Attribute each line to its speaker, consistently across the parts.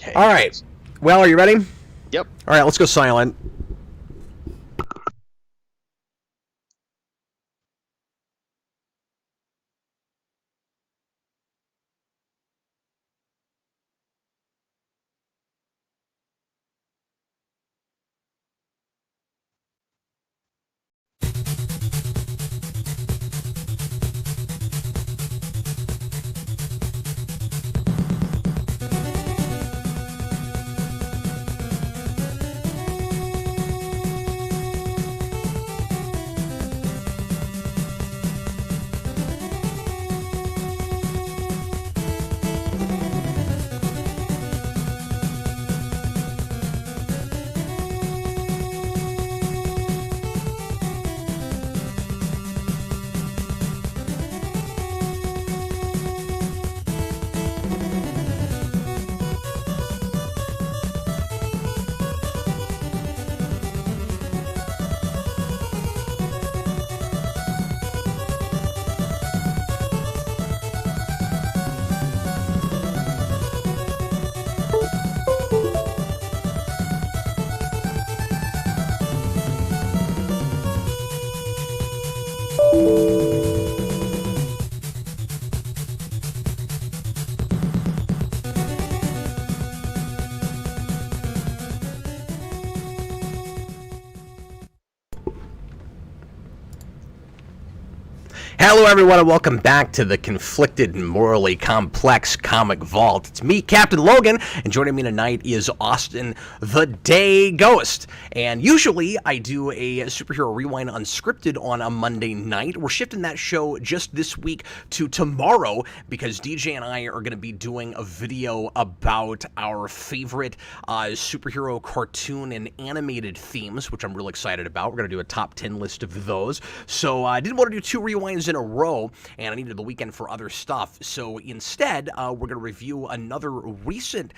Speaker 1: Okay.
Speaker 2: All right. Well, are you ready? All
Speaker 1: Yep.
Speaker 2: right, let's go silent. Hello, everyone, and welcome back to the conflicted and morally complex comic vault. It's me, Captain Logan, and joining me tonight is Austin, the Day Ghost. And usually I do a superhero rewind unscripted on a Monday night. We're shifting that show just this week to tomorrow because DJ and I are going to be doing a video about our favorite superhero cartoon and animated themes, which I'm really excited about. We're going to do a top 10 list of those. So I didn't want to do two rewinds in a row, and I needed the weekend for other stuff. So instead, we're going to review another recent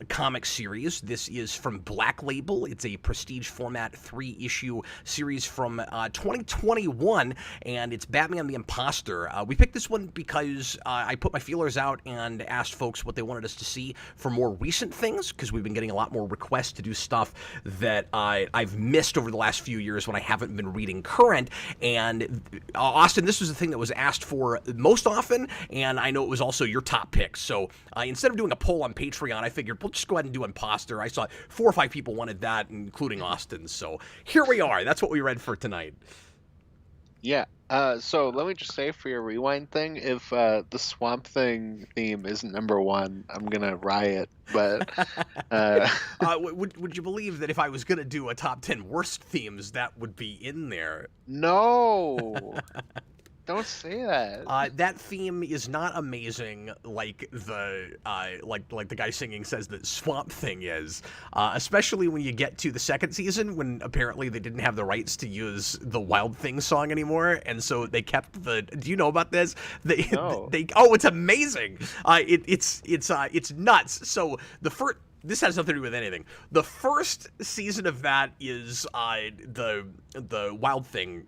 Speaker 2: comic series. This is from Black Label. It's a prestige format 3-issue series from 2021, and it's Batman the Imposter. We picked this one because I put my feelers out and asked folks what they wanted us to see for more recent things, because we've been getting a lot more requests to do stuff that I've missed over the last few years when I haven't been reading current. And Austin, this was the thing that was asked for most often, and I know it was also your top pick. So instead of doing a poll on Patreon, I figured we'll just go ahead and do Imposter. I saw 4 or 5 people wanted that, including Austin. So here we are. That's what we read for tonight.
Speaker 1: Yeah. So let me just say for your rewind thing, if the Swamp Thing theme isn't #1, I'm gonna riot. But
Speaker 2: would you believe that if I was gonna do a top 10 worst themes, that would be in there?
Speaker 1: no, don't say that.
Speaker 2: That theme is not amazing, like the like the guy singing says that Swamp Thing is. Especially when you get to the second season, when apparently they didn't have the rights to use the Wild Thing song anymore, and so they kept the. Do you know about this?
Speaker 1: No.
Speaker 2: Oh, it's amazing. It's nuts. So the first. This has nothing to do with anything. The first season of that is the Wild Thing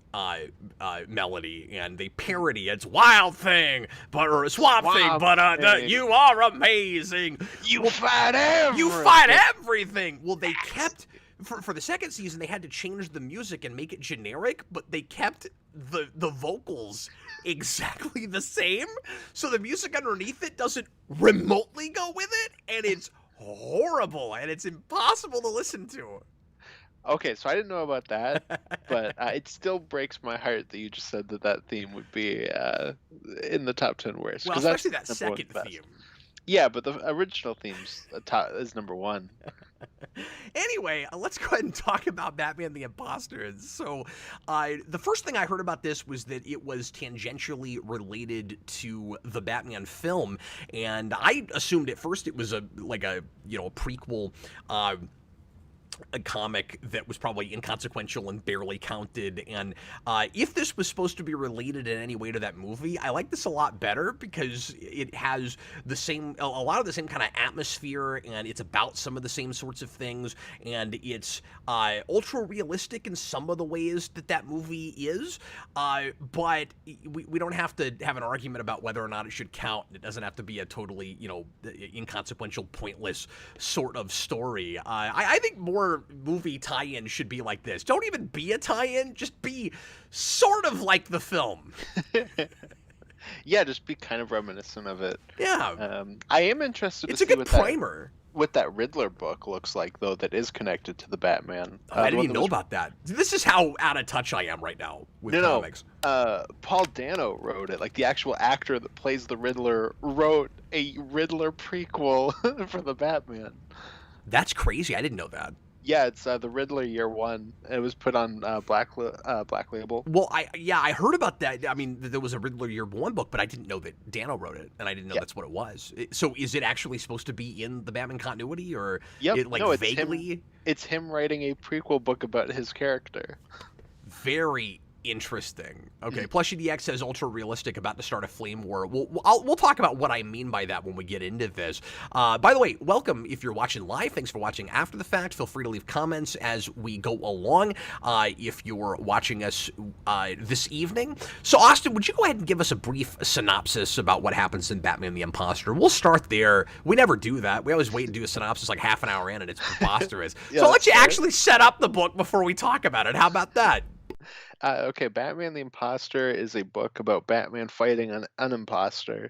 Speaker 2: melody, and they parody it's Wild Thing, or Swamp Thing, but you are amazing.
Speaker 1: You fight everything.
Speaker 2: You fight everything. Well, they kept for the second season they had to change the music and make it generic, but they kept the vocals exactly the same, so the music underneath it doesn't remotely go with it, and it's horrible, and it's impossible to listen to.
Speaker 1: Okay, so I didn't know about that, but it still breaks my heart that you just said that theme would be in the top 10 worst.
Speaker 2: Well, especially that second theme.
Speaker 1: Yeah, but the original theme's is #1.
Speaker 2: Anyway, let's go ahead and talk about Batman the Imposter. So, the first thing I heard about this was that it was tangentially related to the Batman film, and I assumed at first it was a prequel a comic that was probably inconsequential and barely counted. And if this was supposed to be related in any way to that movie, I like this a lot better because it has a lot of the same kind of atmosphere, and it's about some of the same sorts of things, and it's ultra realistic in some of the ways that movie is. But we don't have to have an argument about whether or not it should count. It doesn't have to be a totally, inconsequential, pointless sort of story. I think more movie tie-in should be like this. Don't even be a tie-in, just be sort of like the film.
Speaker 1: Yeah, just be kind of reminiscent of it.
Speaker 2: Yeah.
Speaker 1: I am interested to
Speaker 2: It's a
Speaker 1: see
Speaker 2: good primer.
Speaker 1: what that Riddler book looks like, though, that is connected to the Batman.
Speaker 2: I didn't even know about that. This is how out of touch I am right now with comics.
Speaker 1: Paul Dano wrote it. Like, the actual actor that plays the Riddler wrote a Riddler prequel for the Batman.
Speaker 2: That's crazy. I didn't know that.
Speaker 1: Yeah, it's the Riddler Year One. It was put on Black Label.
Speaker 2: Well, I heard about that. I mean, there was a Riddler Year One book, but I didn't know that Dano wrote it, and I didn't know that's what it was. So, is it actually supposed to be in the Batman continuity, or vaguely?
Speaker 1: It's him writing a prequel book about his character.
Speaker 2: Very interesting. Okay, Plushie DX says ultra realistic, about to start a flame war. We'll talk about what I mean by that when we get into this. By the way, welcome if you're watching live. Thanks for watching after the fact. Feel free to leave comments as we go along if you're watching us this evening. So, Austin, would you go ahead and give us a brief synopsis about what happens in Batman the Imposter? We'll start there. We never do that. We always wait and do a synopsis like half an hour in, and it's preposterous. So I'll let you actually set up the book before we talk about it. How about that?
Speaker 1: Okay, Batman the Imposter is a book about Batman fighting an imposter.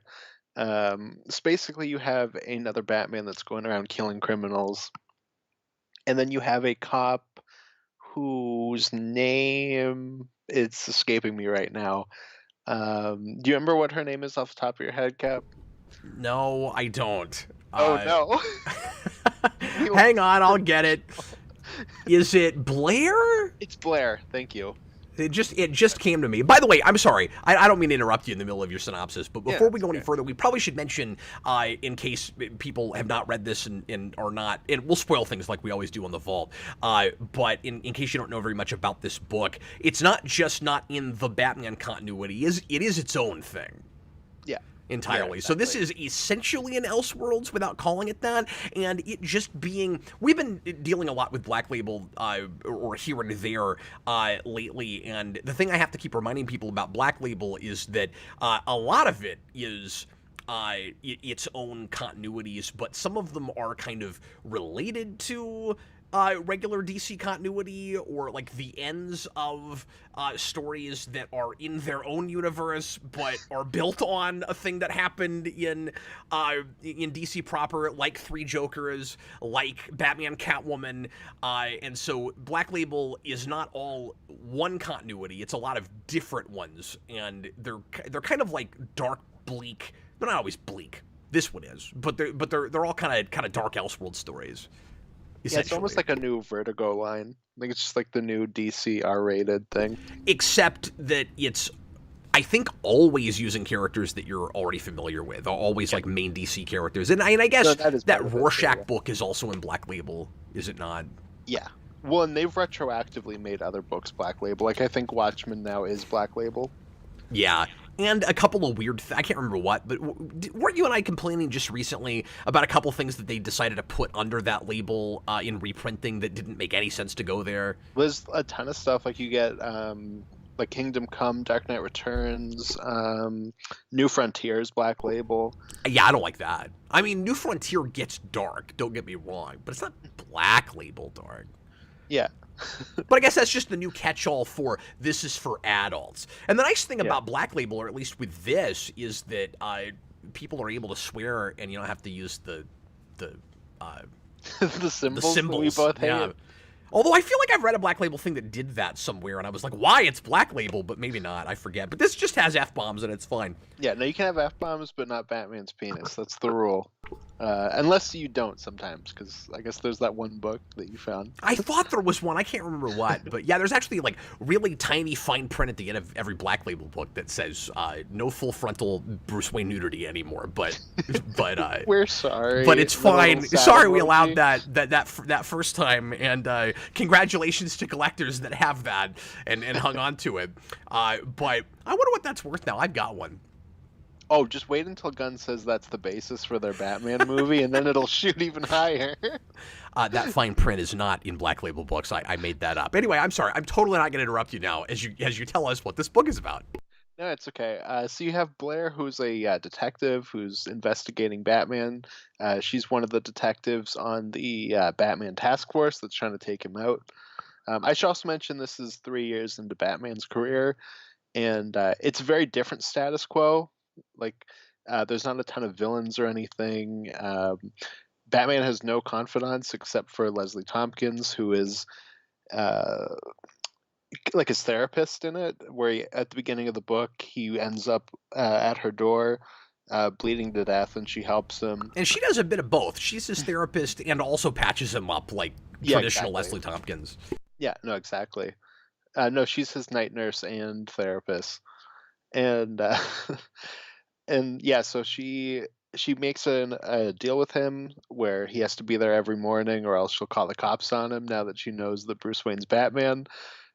Speaker 1: So basically, you have another Batman that's going around killing criminals, and then you have a cop whose name it's escaping me right now. Do you remember what her name is off the top of your head, Cap?
Speaker 2: No, I don't.
Speaker 1: Oh no!
Speaker 2: Hang on, I'll get it. Is it Blair?
Speaker 1: It's Blair. Thank you.
Speaker 2: It just came to me. By the way, I'm sorry. I don't mean to interrupt you in the middle of your synopsis, but before we go any further, we probably should mention, in case people have not read this and are not, and we'll spoil things like we always do on the Vault, but in case you don't know very much about this book, it's not just not in the Batman continuity. It is its own thing.
Speaker 1: Yeah.
Speaker 2: Entirely.
Speaker 1: Yeah, exactly.
Speaker 2: So this is essentially an Elseworlds without calling it that, and it just being, we've been dealing a lot with Black Label or here and there lately, and the thing I have to keep reminding people about Black Label is that a lot of it is its own continuities, but some of them are kind of related to regular DC continuity, or like the ends of stories that are in their own universe but are built on a thing that happened in DC proper, like Three Jokers, like Batman Catwoman, and so Black Label is not all one continuity, it's a lot of different ones, and they're kind of like dark, bleak, but not always bleak. This one is, but they're all kind of dark Elseworld stories.
Speaker 1: Yeah, it's almost like a new Vertigo line. I think it's just like the new DC R-rated thing.
Speaker 2: Except that it's, I think, always using characters that you're already familiar with, always like main DC characters. And I guess that Rorschach book is also in Black Label, is it not?
Speaker 1: Yeah. Well, and they've retroactively made other books Black Label. Like, I think Watchmen now is Black Label.
Speaker 2: Yeah. And a couple of weird I can't remember what, but weren't you and I complaining just recently about a couple things that they decided to put under that label in reprinting that didn't make any sense to go there?
Speaker 1: There's a ton of stuff. Like, you get like Kingdom Come, Dark Knight Returns, New Frontiers, Black Label.
Speaker 2: Yeah, I don't like that. I mean, New Frontier gets dark, don't get me wrong, but it's not Black Label dark.
Speaker 1: Yeah.
Speaker 2: But I guess that's just the new catch-all for this is for adults. And the nice thing about Black Label, or at least with this, is that people are able to swear and you don't have to use the
Speaker 1: the symbols that we both hate.
Speaker 2: Although I feel like I've read a Black Label thing that did that somewhere, and I was like, why? It's Black Label, but maybe not. I forget. But this just has F-bombs, and it's fine.
Speaker 1: Yeah, no, you can have F-bombs, but not Batman's penis. That's the rule. Unless you don't sometimes, because I guess there's that one book that you found.
Speaker 2: I thought there was one. I can't remember what, but yeah, there's actually like really tiny fine print at the end of every Black Label book that says no full frontal Bruce Wayne nudity anymore. But
Speaker 1: We're sorry.
Speaker 2: but it's fine.
Speaker 1: Little sad
Speaker 2: Sorry, we allowed
Speaker 1: emoji.
Speaker 2: that first time, and congratulations to collectors that have that and hung on to it. But I wonder what that's worth now. I've got one.
Speaker 1: Oh, just wait until Gunn says that's the basis for their Batman movie, and then it'll shoot even higher.
Speaker 2: That fine print is not in Black Label books. I made that up. Anyway, I'm sorry. I'm totally not going to interrupt you now as you tell us what this book is about.
Speaker 1: No, it's okay. So you have Blair, who's a detective who's investigating Batman. She's one of the detectives on the Batman task force that's trying to take him out. I should also mention this is 3 years into Batman's career, and it's a very different status quo. Like, there's not a ton of villains or anything. Batman has no confidants except for Leslie Tompkins, who is like his therapist in it, where at the beginning of the book he ends up at her door bleeding to death, and she helps him.
Speaker 2: And she does a bit of both. She's his therapist and also patches him up like
Speaker 1: Yeah,
Speaker 2: traditional
Speaker 1: exactly.
Speaker 2: Leslie Tompkins.
Speaker 1: Yeah, no, exactly. No, she's his night nurse and therapist, and and yeah, so she makes a deal with him where he has to be there every morning, or else she'll call the cops on him. Now that she knows that Bruce Wayne's Batman,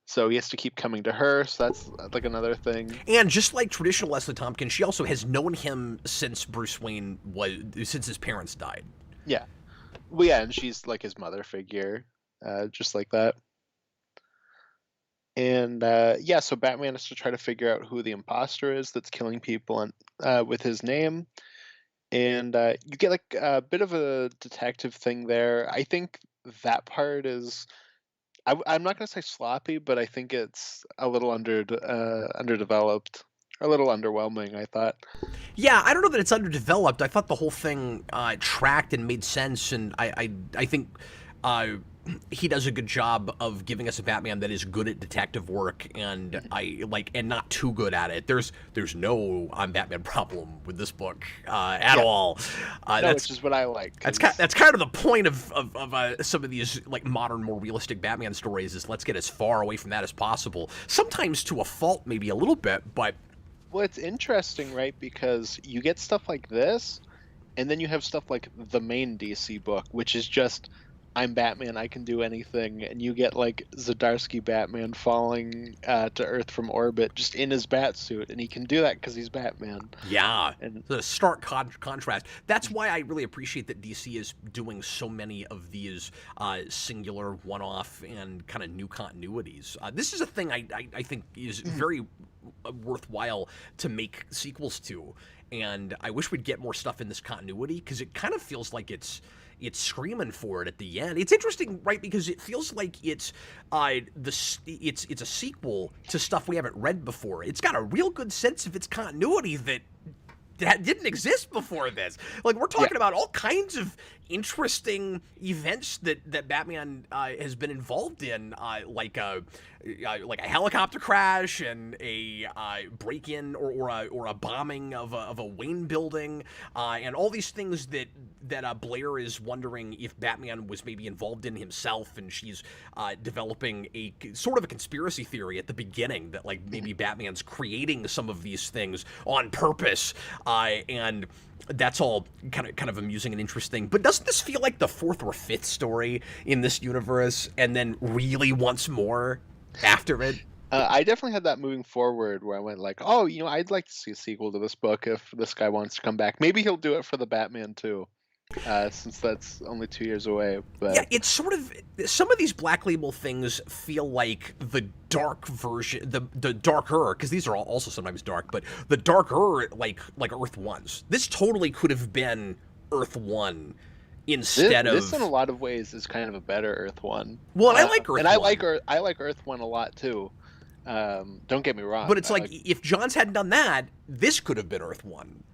Speaker 1: so he has to keep coming to her. So that's like another thing.
Speaker 2: And just like traditional Leslie Tompkins, she also has known him since since his parents died.
Speaker 1: Yeah, well, yeah, and she's like his mother figure, just like that. And yeah, so Batman has to try to figure out who the imposter is that's killing people and with his name. And you get like a bit of a detective thing there. I think that part is. I'm not gonna say sloppy, but I think it's a little underdeveloped, a little underwhelming. I thought.
Speaker 2: Yeah, I don't know that it's underdeveloped. I thought the whole thing tracked and made sense, and I think uh, he does a good job of giving us a Batman that is good at detective work and and not too good at it. There's no I'm Batman problem with this book at
Speaker 1: Yeah.
Speaker 2: all.
Speaker 1: No, which is what I like.
Speaker 2: That's kind of the point of some of these like modern, more realistic Batman stories is let's get as far away from that as possible. Sometimes to a fault, maybe a little bit, but
Speaker 1: Well, it's interesting, right? Because you get stuff like this, and then you have stuff like the main DC book, which is just I'm Batman, I can do anything, and you get like Zdarsky Batman falling to Earth from orbit just in his bat suit, and he can do that because he's Batman.
Speaker 2: yeah,
Speaker 1: And
Speaker 2: the stark contrast. That's why I really appreciate that DC is doing so many of these singular, one-off, and kind of new continuities. This is a thing I think is very worthwhile to make sequels to, and I wish we'd get more stuff in this continuity because it kind of feels like it's screaming for it at the end. It's interesting, right? Because it feels like it's a sequel to stuff we haven't read before. It's got a real good sense of its continuity that didn't exist before this. Like we're talking about all kinds of interesting events that Batman has been involved in, like a helicopter crash and a break-in or a bombing of a Wayne building, and all these things that Blair is wondering if Batman was maybe involved in himself, and she's developing a sort of a conspiracy theory at the beginning that like maybe Batman's creating some of these things on purpose, and that's all kind of amusing and interesting. But doesn't this feel like the fourth or fifth story in this universe, and then really wants more after it?
Speaker 1: I definitely had that moving forward where I went like, oh, I'd like to see a sequel to this book if this guy wants to come back. Maybe he'll do it for the Batman too. Since that's only 2 years away. But
Speaker 2: yeah, it's sort of some of these Black Label things feel like the dark version, the darker, because these are also sometimes dark, but the darker like Earth Ones. This totally could have been Earth One instead of
Speaker 1: this in a lot of ways is kind of a better Earth One.
Speaker 2: Well, and I like Earth
Speaker 1: and
Speaker 2: One.
Speaker 1: I like Earth One a lot too. Don't get me wrong.
Speaker 2: But it's like if Johns hadn't done that, this could have been Earth One.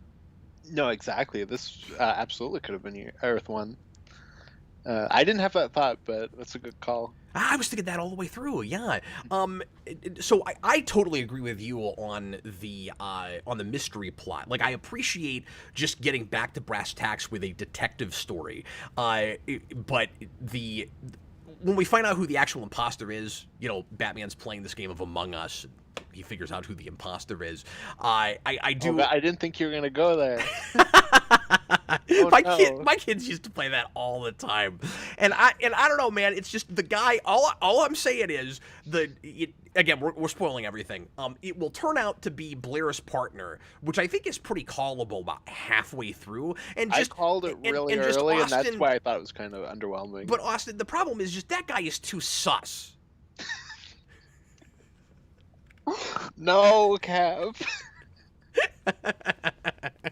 Speaker 1: No, exactly. This absolutely could have been Earth One. I didn't have that thought, but that's a good call.
Speaker 2: I was thinking that all the way through. Yeah. So I totally agree with you on the mystery plot. Like I appreciate just getting back to brass tacks with a detective story. But the when we find out who the actual imposter is, Batman's playing this game of Among Us. He figures out who the imposter is. I
Speaker 1: Oh,
Speaker 2: do.
Speaker 1: but I didn't think you were gonna go there. Oh no.
Speaker 2: My kids used to play that all the time, and I don't know, man. It's just the guy. All I'm saying is again, we're spoiling everything. It will turn out to be Blair's partner, which I think is pretty callable about halfway through. And
Speaker 1: I
Speaker 2: just
Speaker 1: called it really
Speaker 2: just
Speaker 1: early, and
Speaker 2: Austin,
Speaker 1: that's why I thought it was kind of underwhelming.
Speaker 2: but Austin, the problem is just that guy is too sus.
Speaker 1: No, Cap.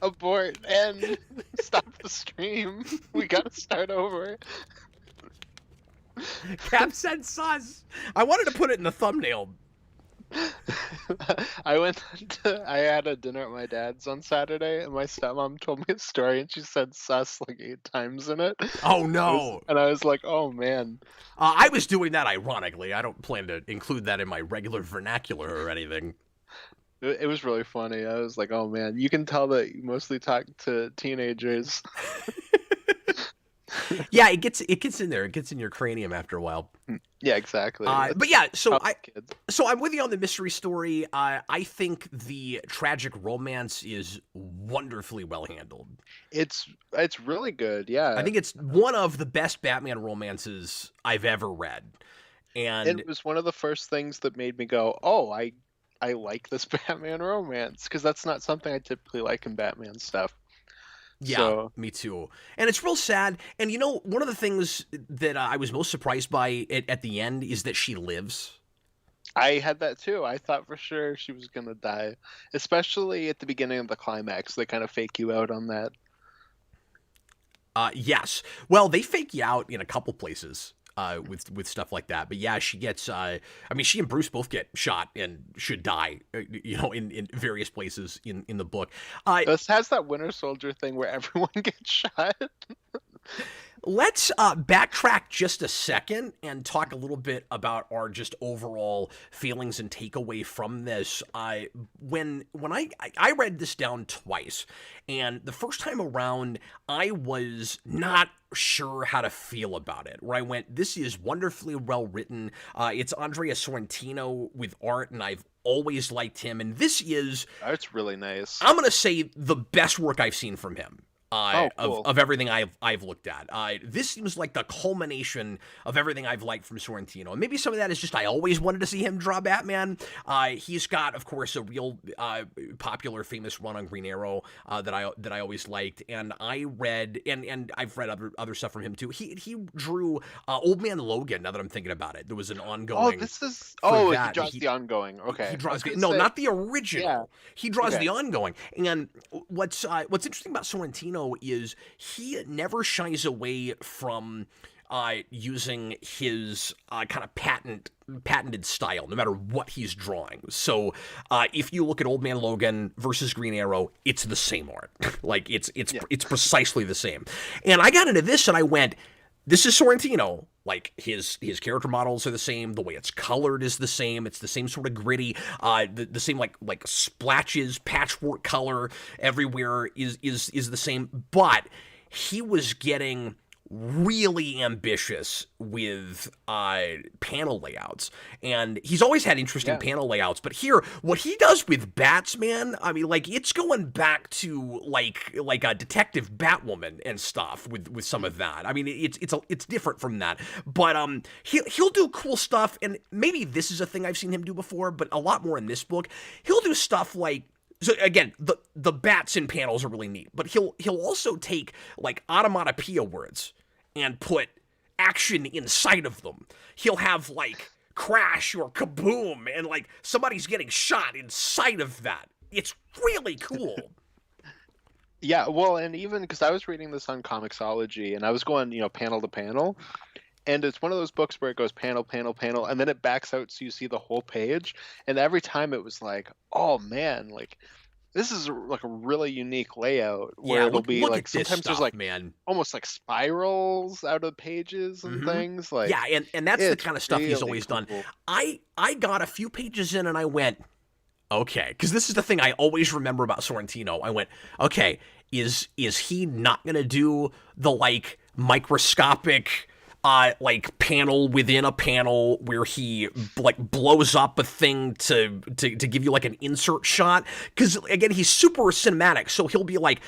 Speaker 1: Abort and stop the stream. We gotta start over.
Speaker 2: Cap said sus. I wanted to put it in the thumbnail.
Speaker 1: I had a dinner at my dad's on Saturday, and my stepmom told me a story, and she said "sus" like 8 times in it.
Speaker 2: Oh no!
Speaker 1: And I was like, "Oh man."
Speaker 2: I was doing that ironically. I don't plan to include that in my regular vernacular or anything.
Speaker 1: It was really funny. I was like, "Oh man," you can tell that you mostly talk to teenagers.
Speaker 2: Yeah, it gets in there. It gets in your cranium after a while.
Speaker 1: Yeah, exactly.
Speaker 2: But yeah, so
Speaker 1: Kids.
Speaker 2: I'm with you on the mystery story. I think the tragic romance is wonderfully well handled.
Speaker 1: It's really good. Yeah,
Speaker 2: I think it's one of the best Batman romances I've ever read, and
Speaker 1: it was one of the first things that made me go, "Oh, I like this Batman romance," because that's not something I typically like in Batman stuff.
Speaker 2: yeah,
Speaker 1: So,
Speaker 2: me too. And it's real sad. And one of the things that I was most surprised by at the end is that she lives.
Speaker 1: I had that too. I thought for sure she was gonna die, especially at the beginning of the climax. They kind of fake you out on that.
Speaker 2: Yes. Well, they fake you out in a couple places with stuff like that. But yeah, she gets. I mean, she and Bruce both get shot and should die. In various places in the book.
Speaker 1: This has that Winter Soldier thing where everyone gets shot.
Speaker 2: Let's backtrack just a second and talk a little bit about our just overall feelings and takeaway from this. When I read this down twice, and the first time around, I was not sure how to feel about it. Where I went, this is wonderfully well written. It's Andrea Sorrentino with art, and I've always liked him. And this is,
Speaker 1: That's really nice.
Speaker 2: I'm gonna say, the best work I've seen from him.
Speaker 1: Cool.
Speaker 2: Of everything I've looked at. This seems like the culmination of everything I've liked from Sorrentino. And maybe some of that is just I always wanted to see him draw Batman. He's got, of course, a real popular, famous run on Green Arrow that I always liked. And I read, and I've read other stuff from him too. He drew Old Man Logan. Now that I'm thinking about it, there was an ongoing.
Speaker 1: He draws the ongoing. Okay.
Speaker 2: He draws not the original.
Speaker 1: Yeah.
Speaker 2: He draws the ongoing. And what's interesting about Sorrentino is he never shies away from using his kind of patented style, no matter what he's drawing. So if you look at Old Man Logan versus Green Arrow, it's the same art. Like it's precisely the same. And I got into this and I went, this is Sorrentino. Like his character models are the same. The way it's colored is the same. It's the same sort of gritty. The same like splatches, patchwork color everywhere is the same. But he was getting really ambitious with panel layouts, and he's always had interesting panel layouts, but here what he does with bats, man, I mean, like, it's going back to like a Detective Batwoman and stuff with some of that. I mean, it's different from that, but he'll do cool stuff, and maybe this is a thing I've seen him do before, but a lot more in this book. He'll do stuff like, so again, the bats in panels are really neat, but he'll also take like onomatopoeia words and put action inside of them. He'll have like crash or kaboom, and like somebody's getting shot inside of that. It's really cool.
Speaker 1: Yeah, well, and even because I was reading this on Comixology, and I was going, panel to panel, and it's one of those books where it goes panel, panel, panel, and then it backs out so you see the whole page. And every time it was like, oh man, like this is like a really unique layout
Speaker 2: Yeah,
Speaker 1: where it'll be
Speaker 2: look
Speaker 1: like
Speaker 2: at this
Speaker 1: sometimes there's
Speaker 2: stuff,
Speaker 1: like
Speaker 2: man.
Speaker 1: almost like spirals out of pages and
Speaker 2: Mm-hmm.
Speaker 1: things.
Speaker 2: Yeah,
Speaker 1: Like
Speaker 2: and that's the
Speaker 1: it's
Speaker 2: kind of stuff he's
Speaker 1: really
Speaker 2: always done.
Speaker 1: cool.
Speaker 2: I got a few pages in and I went, okay, because this is the thing I always remember about Sorrentino. I went, okay, is he not gonna do the like microscopic like panel within a panel where he like blows up a thing to give you like an insert shot? Because again, he's super cinematic, so he'll be like,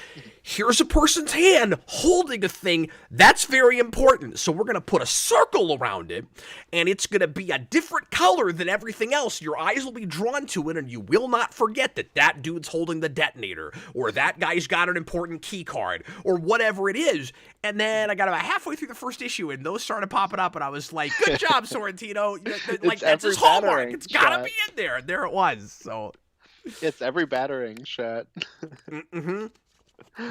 Speaker 2: here's a person's hand holding a thing that's very important, so we're gonna put a circle around it, and it's gonna be a different color than everything else. Your eyes will be drawn to it, and you will not forget that that dude's holding the detonator, or that guy's got an important key card, or whatever it is. And then I got about halfway through the first issue, and those started popping up, and I was like, "Good job, Sorrentino! Like
Speaker 1: It's
Speaker 2: that's
Speaker 1: every
Speaker 2: his hallmark.
Speaker 1: battering
Speaker 2: It's gotta
Speaker 1: shot.
Speaker 2: be in there." There it was. So,
Speaker 1: It's every battering shot.
Speaker 2: mm-hmm.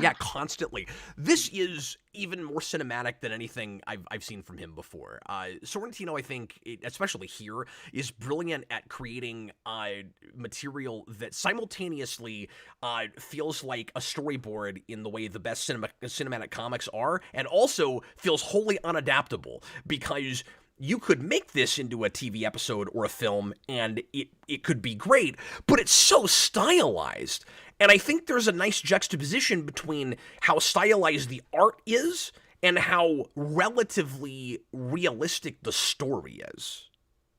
Speaker 2: Yeah, constantly. This is even more cinematic than anything I've seen from him before. Sorrentino, I think, especially here, is brilliant at creating material that simultaneously feels like a storyboard in the way the best cinematic comics are, and also feels wholly unadaptable, because you could make this into a TV episode or a film and it could be great, but it's so stylized. And I think there's a nice juxtaposition between how stylized the art is and how relatively realistic the story is.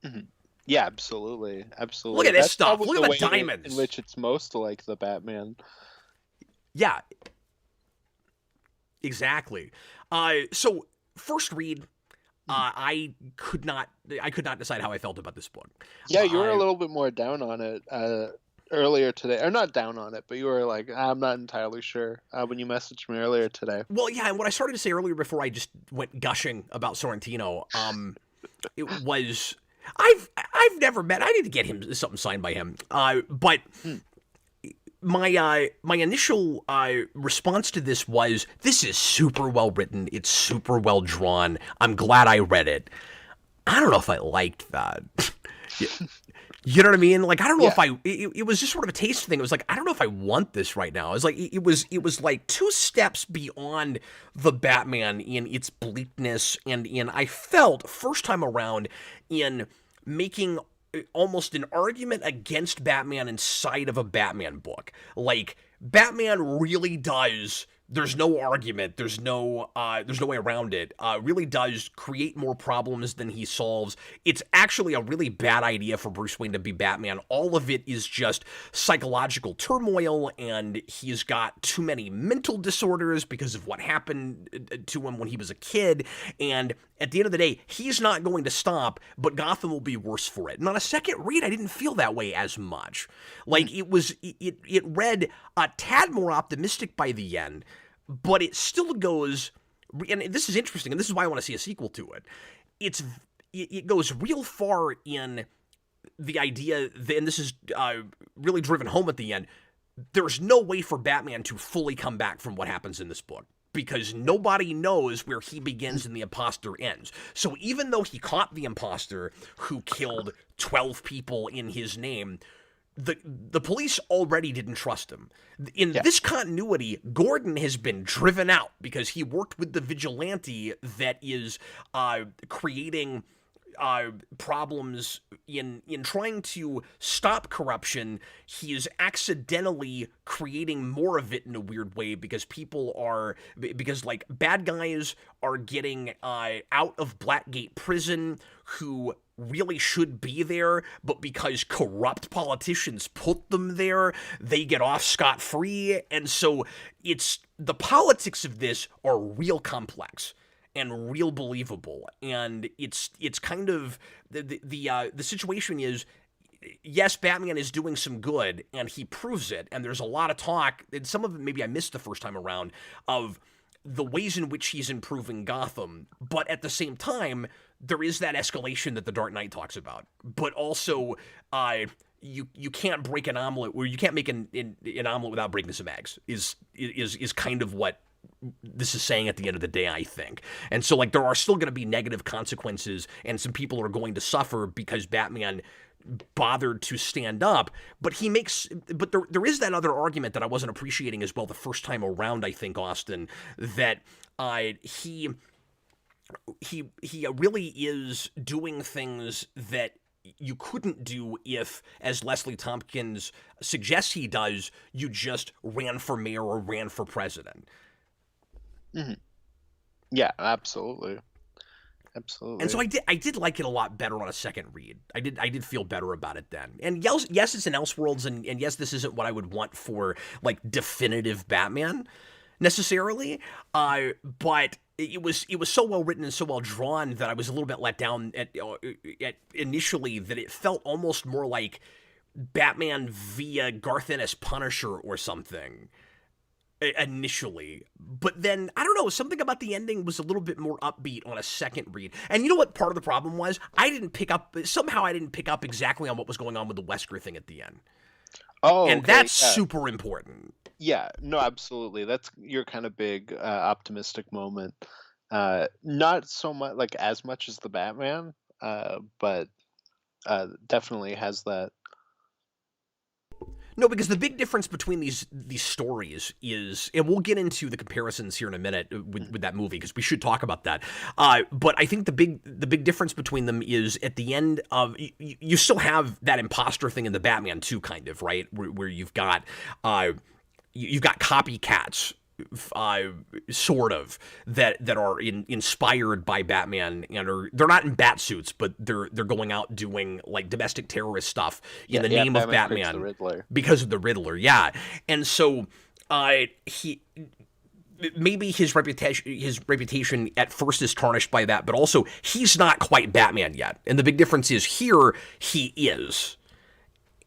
Speaker 1: Mhm. Yeah, absolutely,
Speaker 2: Look
Speaker 1: absolutely.
Speaker 2: at this
Speaker 1: That's
Speaker 2: stuff.
Speaker 1: probably
Speaker 2: Look
Speaker 1: the
Speaker 2: at the
Speaker 1: way in
Speaker 2: diamonds.
Speaker 1: which it's most like the Batman.
Speaker 2: Yeah, exactly. So first read, I could not decide how I felt about this book.
Speaker 1: Yeah, you were a
Speaker 2: I
Speaker 1: little bit more down on it earlier today, or not down on it, but you were like, I'm not entirely sure when you messaged me earlier today.
Speaker 2: Well, yeah, and what I started to say earlier before I just went gushing about Sorrentino, it was I've never met. I need to get him something signed by him. But
Speaker 1: Hmm.
Speaker 2: my initial response to this is super well written. It's super well drawn. I'm glad I read it. I don't know if I liked that. You know what I mean? Like, I don't know
Speaker 1: Yeah,
Speaker 2: if it was just sort of a taste thing. It was like, I don't know if I want this right now. It was like, it was like two steps beyond the Batman in its bleakness and in, I felt, first time around, in making almost an argument against Batman inside of a Batman book. Like, Batman really does. There's no argument. There's no way around it. Really does create more problems than he solves. It's actually a really bad idea for Bruce Wayne to be Batman. All of it is just psychological turmoil, and he's got too many mental disorders because of what happened to him when he was a kid. And at the end of the day, he's not going to stop, but Gotham will be worse for it. And on a second read, I didn't feel that way as much. Like, it read a tad more optimistic by the end, but it still goes, and this is interesting, and this is why I want to see a sequel to it. It goes real far in the idea, and this is really driven home at the end. There's no way for Batman to fully come back from what happens in this book, because nobody knows where he begins and the imposter ends. So even though he caught the imposter who killed 12 people in his name, the police already didn't trust him. In
Speaker 1: yeah,
Speaker 2: this continuity, Gordon has been driven out because he worked with the vigilante that is creating problems in trying to stop corruption. He is accidentally creating more of it in a weird way, because like bad guys are getting out of Blackgate prison who really should be there, but because corrupt politicians put them there, they get off scot-free. And so it's the politics of this are real complex and real believable, and it's kind of the situation is, yes, Batman is doing some good, and he proves it, and there's a lot of talk, and some of it maybe I missed the first time around, of the ways in which he's improving Gotham, but at the same time, there is that escalation that the Dark Knight talks about, but also you can't break an omelet, or you can't make an omelet without breaking some eggs, is kind of what this is saying at the end of the day, I think. And so, like, there are still going to be negative consequences, and some people are going to suffer because Batman bothered to stand up. But there is that other argument that I wasn't appreciating as well the first time around. I think Austin, that he really is doing things that you couldn't do if, as Leslie Tompkins suggests he does, you just ran for mayor or ran for president.
Speaker 1: Hmm. Yeah, absolutely.
Speaker 2: And so
Speaker 1: Absolutely.
Speaker 2: I did like it a lot better on a second read. I did feel better about it then. And yes, it's an Elseworlds, and yes, this isn't what I would want for like definitive Batman necessarily. But it was so well written and so well drawn that I was a little bit let down at initially, that it felt almost more like Batman via Garth Ennis Punisher or something initially. But then I don't know, something about the ending was a little bit more upbeat on a second read. And you know what part of the problem was? I didn't pick up exactly on what was going on with the Wesker thing at the end.
Speaker 1: Oh,
Speaker 2: And
Speaker 1: okay.
Speaker 2: that's
Speaker 1: Yeah.
Speaker 2: super important.
Speaker 1: Yeah. No, absolutely. That's your kind of big optimistic moment. Not so much like as much as the Batman, but definitely has that.
Speaker 2: No, because the big difference between these stories is, and we'll get into the comparisons here in a minute with that movie, because we should talk about that. But I think the big difference between them is at the end of you still have that imposter thing in the Batman too, kind of, right, where you've got copycats, sort of, that are inspired by Batman, and they're not in bat suits, but they're going out doing like domestic terrorist stuff in
Speaker 1: Yeah,
Speaker 2: the
Speaker 1: yeah.
Speaker 2: name of
Speaker 1: Batman creates the
Speaker 2: Batman
Speaker 1: Riddler.
Speaker 2: because of the Riddler. Yeah, and so he maybe his reputation at first is tarnished by that, but also he's not quite Batman yet, and the big difference is here he is.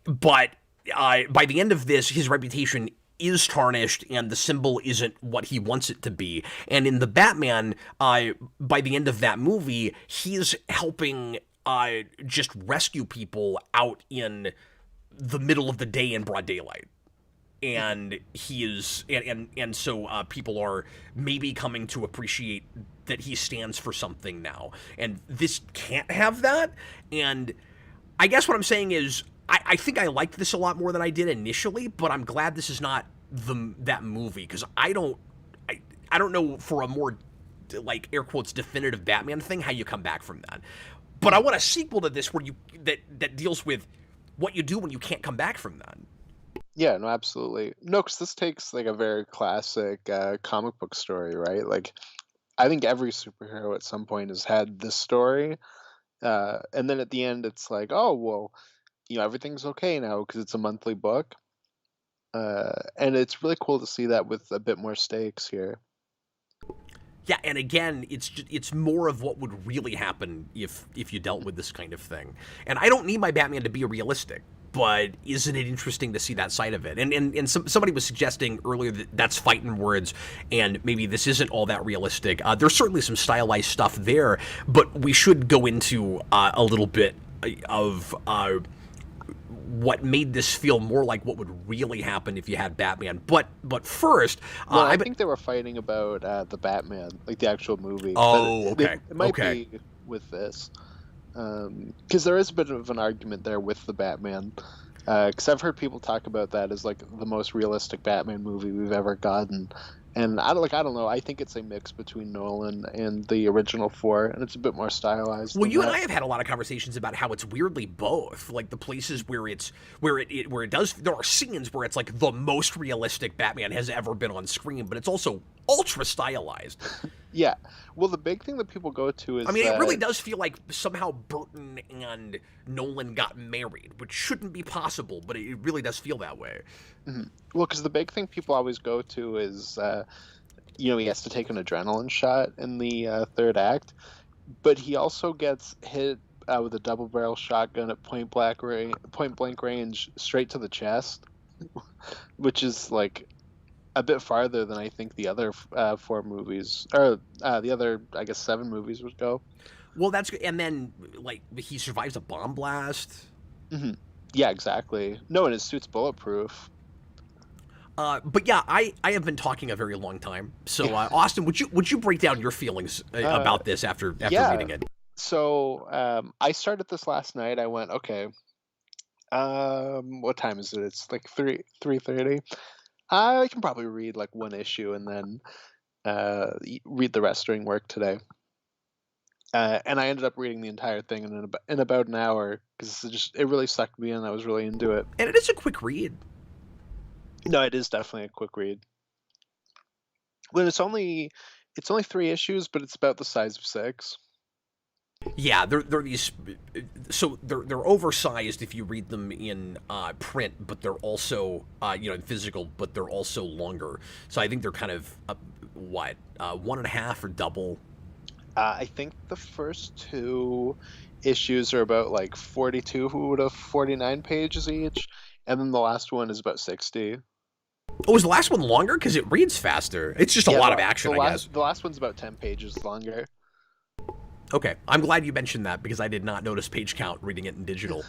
Speaker 2: But by the end of this, his reputation is tarnished, and the symbol isn't what he wants it to be. And in the Batman, by the end of that movie, he's helping just rescue people out in the middle of the day in broad daylight. And he is, and so people are maybe coming to appreciate that he stands for something now. And this can't have that. And I guess what I'm saying is, I think I liked this a lot more than I did initially, but I'm glad this is not that movie, because I don't know, for a more like air quotes definitive Batman thing, how you come back from that. But I want a sequel to this where that deals with what you do when you can't come back from that.
Speaker 1: Yeah, no, absolutely. No, because this takes like a very classic comic book story, right? Like, I think every superhero at some point has had this story, and then at the end, it's like, oh well, everything's okay now because it's a monthly book, and it's really cool to see that with a bit more stakes here.
Speaker 2: Yeah, and again, it's more of what would really happen if you dealt with this kind of thing. And I don't need my Batman to be realistic, but isn't it interesting to see that side of it? And somebody was suggesting earlier that that's fighting words, and maybe this isn't all that realistic. There's certainly some stylized stuff there, but we should go into a little bit of what made this feel more like what would really happen if you had Batman. But first,
Speaker 1: Well, I think they were fighting about the Batman, like the actual movie, but
Speaker 2: oh, okay,
Speaker 1: it might
Speaker 2: okay.
Speaker 1: be with this, because there is a bit of an argument there with the Batman. Because I've heard people talk about that as like the most realistic Batman movie we've ever gotten, and I don't know. I think it's a mix between Nolan and the original four, and it's a bit more stylized.
Speaker 2: Well,
Speaker 1: than
Speaker 2: you and
Speaker 1: that.
Speaker 2: I have had a lot of conversations about how it's weirdly both. Like the places where it does, there are scenes where it's like the most realistic Batman has ever been on screen, but it's also ultra stylized.
Speaker 1: Yeah. Well, the big thing that people go to is
Speaker 2: I mean, it
Speaker 1: that
Speaker 2: really does feel like somehow Burton and Nolan got married, which shouldn't be possible, but it really does feel that way.
Speaker 1: well, because the big thing people always go to is he has to take an adrenaline shot in the third act, but he also gets hit with a double barrel shotgun at point blank range straight to the chest, which is like a bit farther than I think the other four movies, or the other, I guess, seven movies would go.
Speaker 2: Well, that's good. And then like he survives a bomb blast.
Speaker 1: Hmm. Yeah, exactly. No, and his suit's bulletproof.
Speaker 2: But yeah, I have been talking a very long time. So Austin, would you break down your feelings about this after
Speaker 1: Yeah.
Speaker 2: reading it?
Speaker 1: So I started this last night. I went, okay, What time is it? It's like 3:30. I can probably read like one issue and then read the rest during work today. And I ended up reading the entire thing in about an hour because it really sucked me in. I was really into it.
Speaker 2: And it is a quick read.
Speaker 1: No, it is definitely a quick read. When it's only 3 issues, but it's about the size of 6.
Speaker 2: Yeah, they're these. So they're oversized if you read them in print, but they're also in physical, but they're also longer. So I think they're kind of what 1.5 or double.
Speaker 1: I think the first 2 issues are about like 42 to 49 pages each, and then the last one is about 60.
Speaker 2: Oh, is the last one longer? Because it reads faster. It's just a
Speaker 1: Yeah,
Speaker 2: lot of action, I guess.
Speaker 1: the last one's about 10 pages longer.
Speaker 2: Okay, I'm glad you mentioned that because I did not notice page count reading it in digital.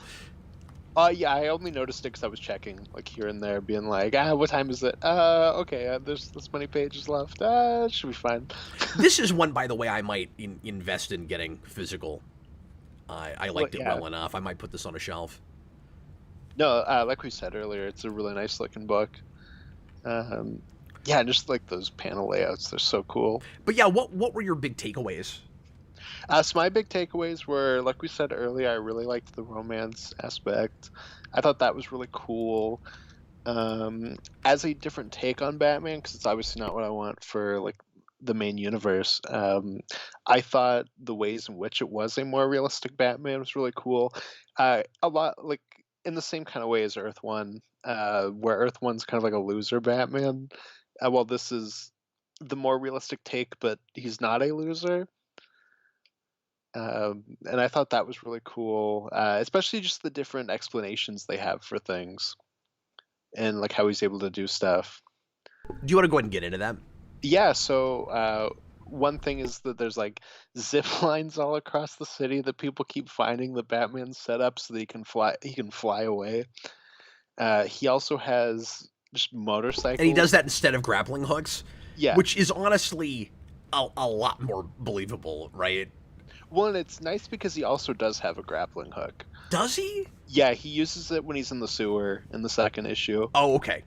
Speaker 1: Yeah, I only noticed it because I was checking like here and there, being like, what time is it? Okay, there's this many pages left. It should be fine.
Speaker 2: This is one, by the way, I might invest in getting physical. I liked it well enough. I might put this on a shelf.
Speaker 1: No, like we said earlier, it's a really nice looking book. Yeah, just like those panel layouts, they're so cool.
Speaker 2: But yeah, what were your big takeaways?
Speaker 1: So my big takeaways were, like we said earlier, I really liked the romance aspect. I thought that was really cool. As a different take on Batman, because it's obviously not what I want for like the main universe. I thought the ways in which it was a more realistic Batman was really cool. A lot like in the same kind of way as Earth One, where Earth One's kind of like a loser Batman. Well, this is the more realistic take, but he's not a loser. And I thought that was really cool, especially just the different explanations they have for things and like how he's able to do stuff.
Speaker 2: Do you want to go ahead and get into that?
Speaker 1: Yeah, so one thing is that there's like zip lines all across the city that people keep finding that Batman set up so that he can fly away. He also has just motorcycles.
Speaker 2: And he does that instead of grappling hooks.
Speaker 1: Yeah.
Speaker 2: Which is honestly a lot more believable, right?
Speaker 1: Well, and it's nice because he also does have a grappling hook.
Speaker 2: Does he?
Speaker 1: Yeah, he uses it when he's in the sewer in the second issue.
Speaker 2: Oh, okay.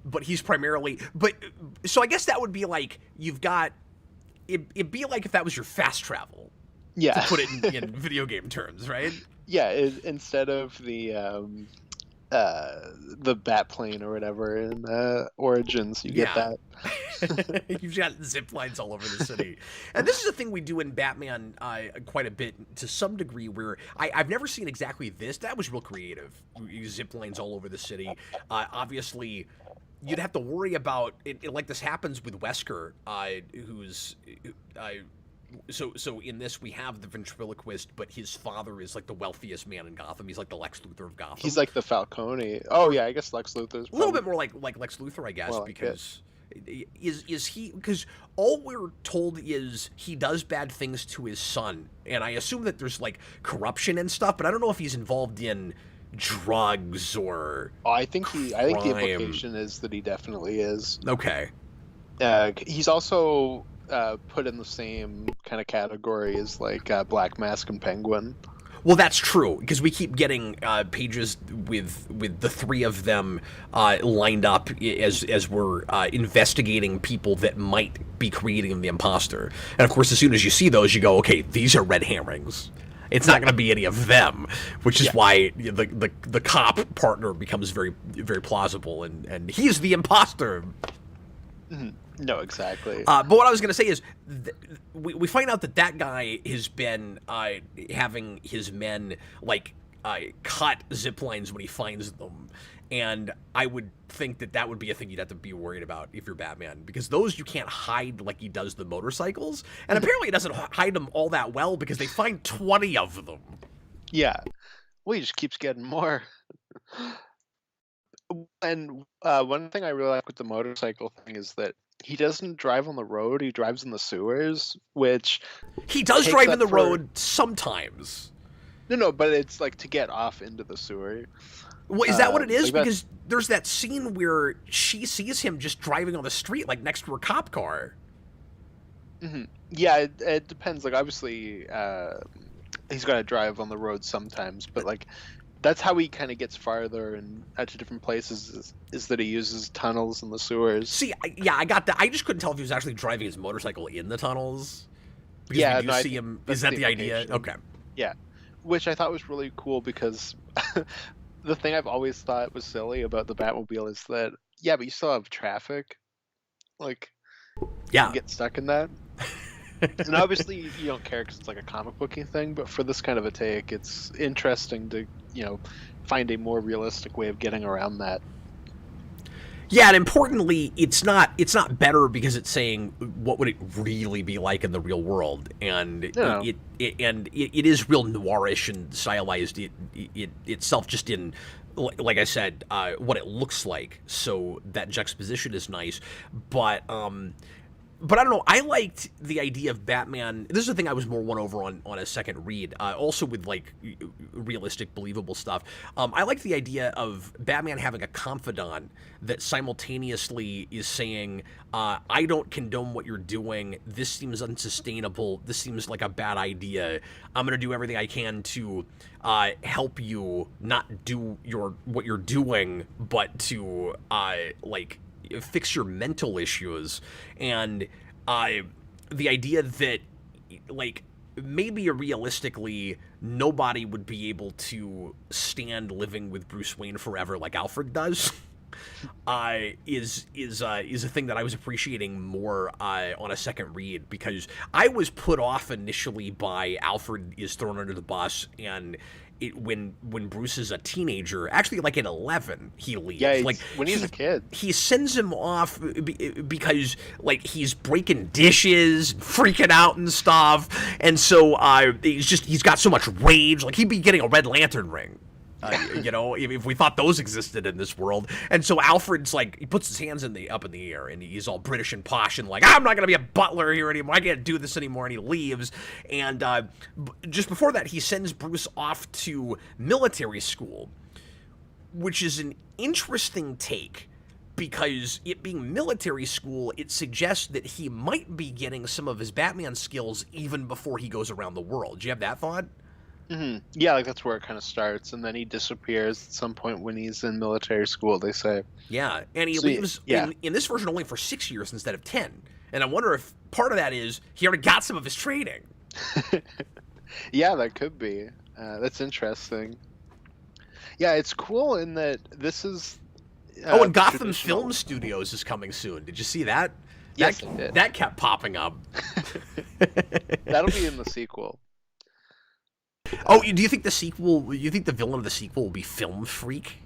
Speaker 2: But he's primarily... So I guess that would be like, you've got... It'd be like if that was your fast travel.
Speaker 1: Yeah.
Speaker 2: To put it in video game terms, right?
Speaker 1: Yeah, instead of the bat plane or whatever in Origins, you get that.
Speaker 2: You've got zip lines all over the city. And this is a thing we do in Batman quite a bit to some degree, where I've never seen exactly this. That was real creative. Zip lines all over the city. Obviously, you'd have to worry about it like this happens with Wesker, who's... So in this we have the ventriloquist, but his father is like the wealthiest man in Gotham. He's like the Lex Luthor of Gotham.
Speaker 1: He's like the Falcone. Oh yeah, I guess Lex Luthor's
Speaker 2: a little bit more like Lex Luthor, I guess, because is he, because all we're told is he does bad things to his son, and I assume that there's like corruption and stuff, but I don't know if he's involved in drugs or
Speaker 1: I think the implication is that he definitely is.
Speaker 2: Okay.
Speaker 1: He's also put in the same kind of category as like Black Mask and Penguin.
Speaker 2: Well, that's true, because we keep getting pages with the three of them lined up as we're investigating people that might be creating the imposter. And of course, as soon as you see those, you go, okay, these are red herrings. It's not going to be any of them, which is why the cop partner becomes very, very plausible, and he's the imposter.
Speaker 1: Mm-hmm. No, exactly.
Speaker 2: But what I was going to say is, we find out that guy has been having his men like cut zip lines when he finds them, and I would think that would be a thing you'd have to be worried about if you're Batman, because those you can't hide like he does the motorcycles, and apparently he doesn't hide them all that well because they find 20 of them.
Speaker 1: Yeah, well, he just keeps getting more. And one thing I really like with the motorcycle thing is that he doesn't drive on the road, he drives in the sewers, which...
Speaker 2: He does drive in the road sometimes.
Speaker 1: No, but it's like to get off into the sewer.
Speaker 2: Well, is that what it is? Like because there's that scene where she sees him just driving on the street, like next to her cop car.
Speaker 1: Mm-hmm. Yeah, it depends. Like, obviously, he's got to drive on the road sometimes, but like... that's how he kind of gets farther and out to different places is that he uses tunnels and the sewers.
Speaker 2: See, yeah, I got that. I just couldn't tell if he was actually driving his motorcycle in the tunnels because we
Speaker 1: Yeah,
Speaker 2: do
Speaker 1: no, I
Speaker 2: see
Speaker 1: think
Speaker 2: him. Is
Speaker 1: that's
Speaker 2: that
Speaker 1: the
Speaker 2: the idea?
Speaker 1: implication.
Speaker 2: Okay.
Speaker 1: Yeah, which I thought was really cool because the thing I've always thought was silly about the Batmobile is that, yeah, but you still have traffic. Like, you can
Speaker 2: Yeah.
Speaker 1: get stuck in that. And obviously, you don't care because it's like a comic booky thing, but for this kind of a take, it's interesting to, find a more realistic way of getting around that.
Speaker 2: Yeah, and importantly, it's not better because it's saying what would it really be like in the real world, and
Speaker 1: No,
Speaker 2: it is real noirish and stylized itself just in, like I said, what it looks like. So that juxtaposition is nice, but I don't know. I liked the idea of Batman. This is the thing I was more won over on a second read. Also with like realistic, believable stuff. I like the idea of Batman having a confidant that simultaneously is saying, "I don't condone what you're doing. This seems unsustainable. This seems like a bad idea. I'm going to do everything I can to help you not do what you're doing, but to like." Fix your mental issues, and the idea that like maybe realistically nobody would be able to stand living with Bruce Wayne forever like Alfred does. Is a thing that I was appreciating more on a second read, because I was put off initially by Alfred is thrown under the bus, and when Bruce is a teenager, actually like at 11, he leaves.
Speaker 1: yeah,
Speaker 2: Like
Speaker 1: when he's a kid.
Speaker 2: he sends him off because like he's breaking dishes, freaking out and stuff, and so he's got so much rage. Like he'd be getting a Red Lantern ring. If we thought those existed in this world. And so Alfred's like, he puts his hands up in the air, and he's all British and posh and like, I'm not gonna be a butler here anymore. I can't do this anymore. And he leaves. And just before that, he sends Bruce off to military school, which is an interesting take, because it being military school, it suggests that he might be getting some of his Batman skills even before he goes around the world. Do you have that thought?
Speaker 1: Yeah, like that's where it kind of starts, and then he disappears at some point when he's in military school, they say.
Speaker 2: Yeah, and he
Speaker 1: So,
Speaker 2: leaves
Speaker 1: yeah.
Speaker 2: in this version only for 6 years instead of 10. And I wonder if part of that is he already got some of his training.
Speaker 1: Yeah, that could be. That's interesting. Yeah, it's cool in that this is
Speaker 2: Oh, and Gotham
Speaker 1: traditional.
Speaker 2: Film Studios is coming soon. Did you see that?
Speaker 1: Yes, I did.
Speaker 2: That kept popping up.
Speaker 1: That'll be in the sequel.
Speaker 2: Oh, do you think the sequel? You think the villain of the sequel will be Film Freak?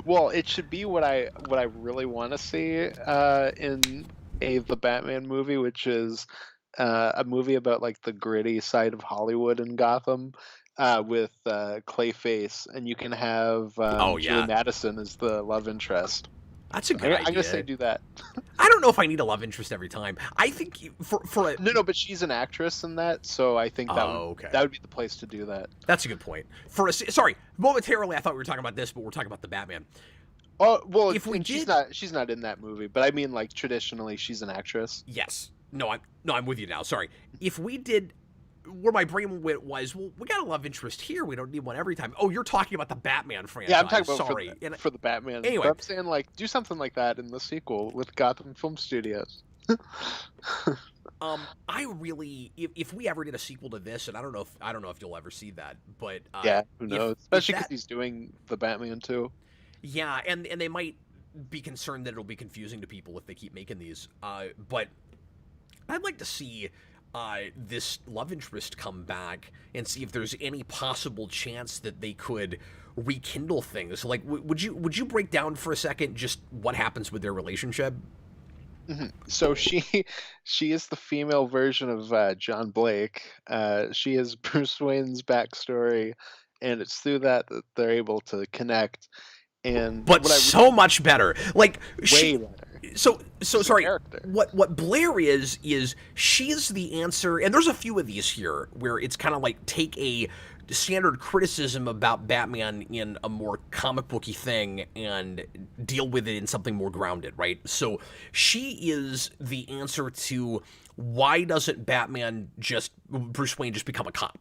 Speaker 1: Well, it should be what I really want to see in the Batman movie, which is a movie about like the gritty side of Hollywood and Gotham, with Clayface, and you can have
Speaker 2: Oh
Speaker 1: Julie
Speaker 2: yeah,
Speaker 1: Madison as the love interest.
Speaker 2: that's a good
Speaker 1: I'm gonna say
Speaker 2: idea.
Speaker 1: do that.
Speaker 2: I don't know if I need a love interest every time. I think for a
Speaker 1: No, but she's an actress in that, so I think
Speaker 2: oh okay.
Speaker 1: that would be the place to do that.
Speaker 2: That's a good point. Sorry, momentarily I thought we were talking about this, but we're talking about the Batman.
Speaker 1: Oh well,
Speaker 2: If we
Speaker 1: and she's
Speaker 2: did,
Speaker 1: not in that movie, but I mean like traditionally she's an actress.
Speaker 2: yes. No, I'm with you now. Sorry. If we did, where my brain went was, well, we got a love interest here. We don't need one every time. Oh, you're talking about the Batman franchise.
Speaker 1: Yeah, I'm talking about
Speaker 2: Sorry.
Speaker 1: for the Batman.
Speaker 2: Anyway,
Speaker 1: But I'm saying like do something like that in the sequel with Gotham Film Studios.
Speaker 2: I really, if we ever did a sequel to this, and I don't know if you'll ever see that, but
Speaker 1: Yeah, who
Speaker 2: if
Speaker 1: knows?
Speaker 2: if
Speaker 1: Especially because
Speaker 2: that,
Speaker 1: he's doing the Batman too.
Speaker 2: yeah, and they might be concerned that it'll be confusing to people if they keep making these. But I'd like to see this love interest come back and see if there's any possible chance that they could rekindle things. Like, would you break down for a second just what happens with their relationship?
Speaker 1: So she is the female version of John Blake. She is Bruce Wayne's backstory, and it's through that they're able to connect. And
Speaker 2: But
Speaker 1: what I
Speaker 2: so much better. Like
Speaker 1: way better.
Speaker 2: so
Speaker 1: She's a
Speaker 2: sorry.
Speaker 1: character.
Speaker 2: What Blair is she's the answer, and there's a few of these here where it's kind of like take a standard criticism about Batman in a more comic booky thing and deal with it in something more grounded, right? So she is the answer to why doesn't Bruce Wayne just become a cop?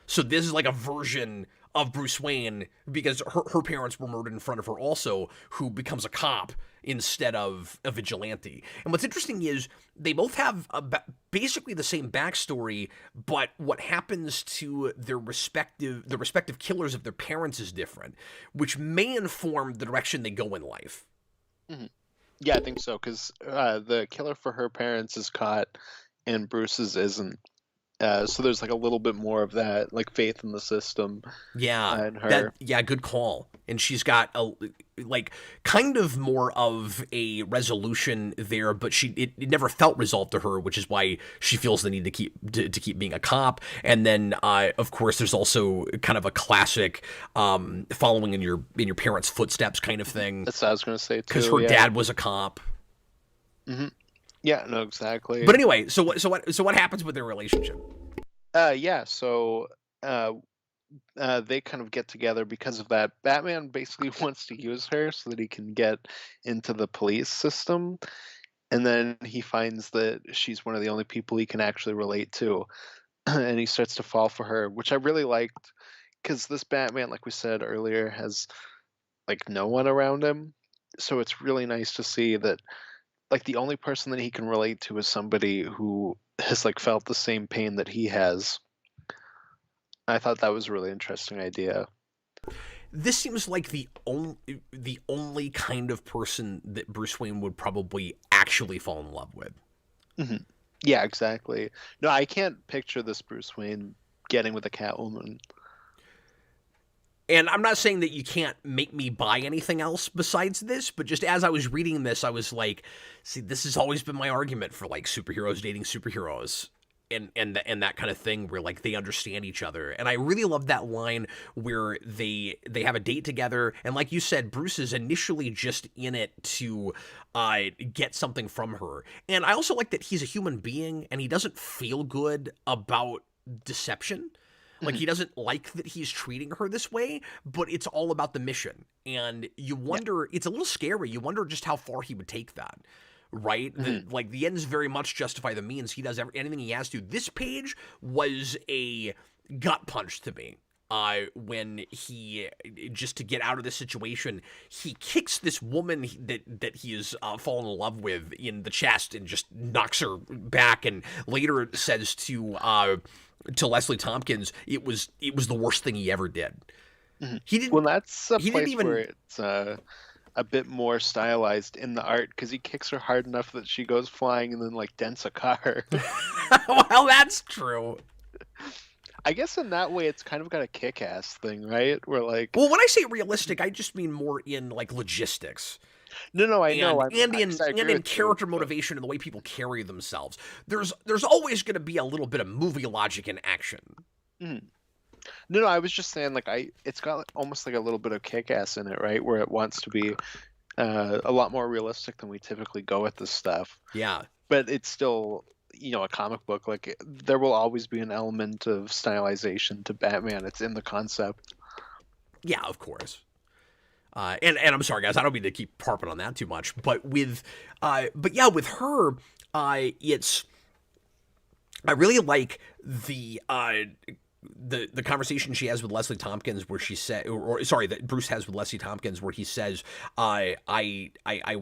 Speaker 2: So this is like a version of Bruce Wayne because her parents were murdered in front of her also, who becomes a cop instead of a vigilante. And what's interesting is they both have basically the same backstory, but what happens to the respective killers of their parents is different, which may inform the direction they go in life.
Speaker 1: Mhm. Yeah, I think so, because the killer for her parents is caught, and Bruce's isn't. So there's like a little bit more of that, like faith in the system,
Speaker 2: Yeah,
Speaker 1: in her.
Speaker 2: good call. And she's got a like kind of more of a resolution there, but it never felt resolved to her, which is why she feels the need to keep being a cop. And then of course there's also kind of a classic following in your parents' footsteps kind of thing.
Speaker 1: That's what I was gonna say too.
Speaker 2: Because her dad was a cop.
Speaker 1: Hmm. Yeah, no, exactly.
Speaker 2: But anyway, so what happens with their relationship?
Speaker 1: Yeah. So they kind of get together because of that. Batman basically wants to use her so that he can get into the police system, and then he finds that she's one of the only people he can actually relate to, and he starts to fall for her, which I really liked, because this Batman, like we said earlier, has like no one around him. So it's really nice to see that like the only person that he can relate to is somebody who has like felt the same pain that he has. I thought that was a really interesting idea.
Speaker 2: This seems like the only kind of person that Bruce Wayne would probably actually fall in love with.
Speaker 1: Hmm. Yeah, exactly. No, I can't picture this Bruce Wayne getting with a Catwoman.
Speaker 2: And I'm not saying that you can't make me buy anything else besides this, but just as I was reading this, I was like, see, this has always been my argument for like superheroes dating superheroes. And that kind of thing where like they understand each other. And I really love that line where they have a date together, and like you said, Bruce is initially just in it to get something from her. And I also like that he's a human being and he doesn't feel good about deception. Like,
Speaker 1: Mhm.
Speaker 2: he doesn't like that he's treating her this way, but it's all about the mission. And you
Speaker 1: Yeah.
Speaker 2: wonder, it's a little scary. You wonder just how far he would take that, right?
Speaker 1: Mhm.
Speaker 2: Like, the ends very much justify the means. He does anything he has to. This page was a gut punch to me. When he, just to get out of this situation, he kicks this woman that he is fallen in love with in the chest and just knocks her back, and later says to Leslie Tompkins, it was the worst thing he ever did.
Speaker 1: Mhm.
Speaker 2: He
Speaker 1: Well,
Speaker 2: didn't
Speaker 1: that's a
Speaker 2: he didn't
Speaker 1: place where
Speaker 2: even
Speaker 1: it's a bit more stylized in the art, because he kicks her hard enough that she goes flying and then like dents a car.
Speaker 2: well, that's true.
Speaker 1: I guess in that way, it's kind of got a kick-ass thing, right? Where like,
Speaker 2: Well, when I say realistic, I just mean more in like logistics
Speaker 1: no, no, I know,
Speaker 2: and
Speaker 1: I'm
Speaker 2: and
Speaker 1: because
Speaker 2: in
Speaker 1: I
Speaker 2: and
Speaker 1: agree
Speaker 2: in
Speaker 1: with you,
Speaker 2: character
Speaker 1: but
Speaker 2: motivation and the way people carry themselves. There's always going to be a little bit of movie logic in action.
Speaker 1: mhm. No, no, I was just saying like it's got like, almost like a little bit of kick-ass in it, right? Where it wants to be a lot more realistic than we typically go with this stuff.
Speaker 2: Yeah.
Speaker 1: But it's still, a comic book. Like there will always be an element of stylization to Batman. It's in the concept.
Speaker 2: Yeah, of course. And I'm sorry, guys, I don't mean to keep harping on that too much, but but yeah, with her, it's I really like the conversation she has with Leslie Tompkins, where she said, or sorry, that Bruce has with Leslie Tompkins, where he says, I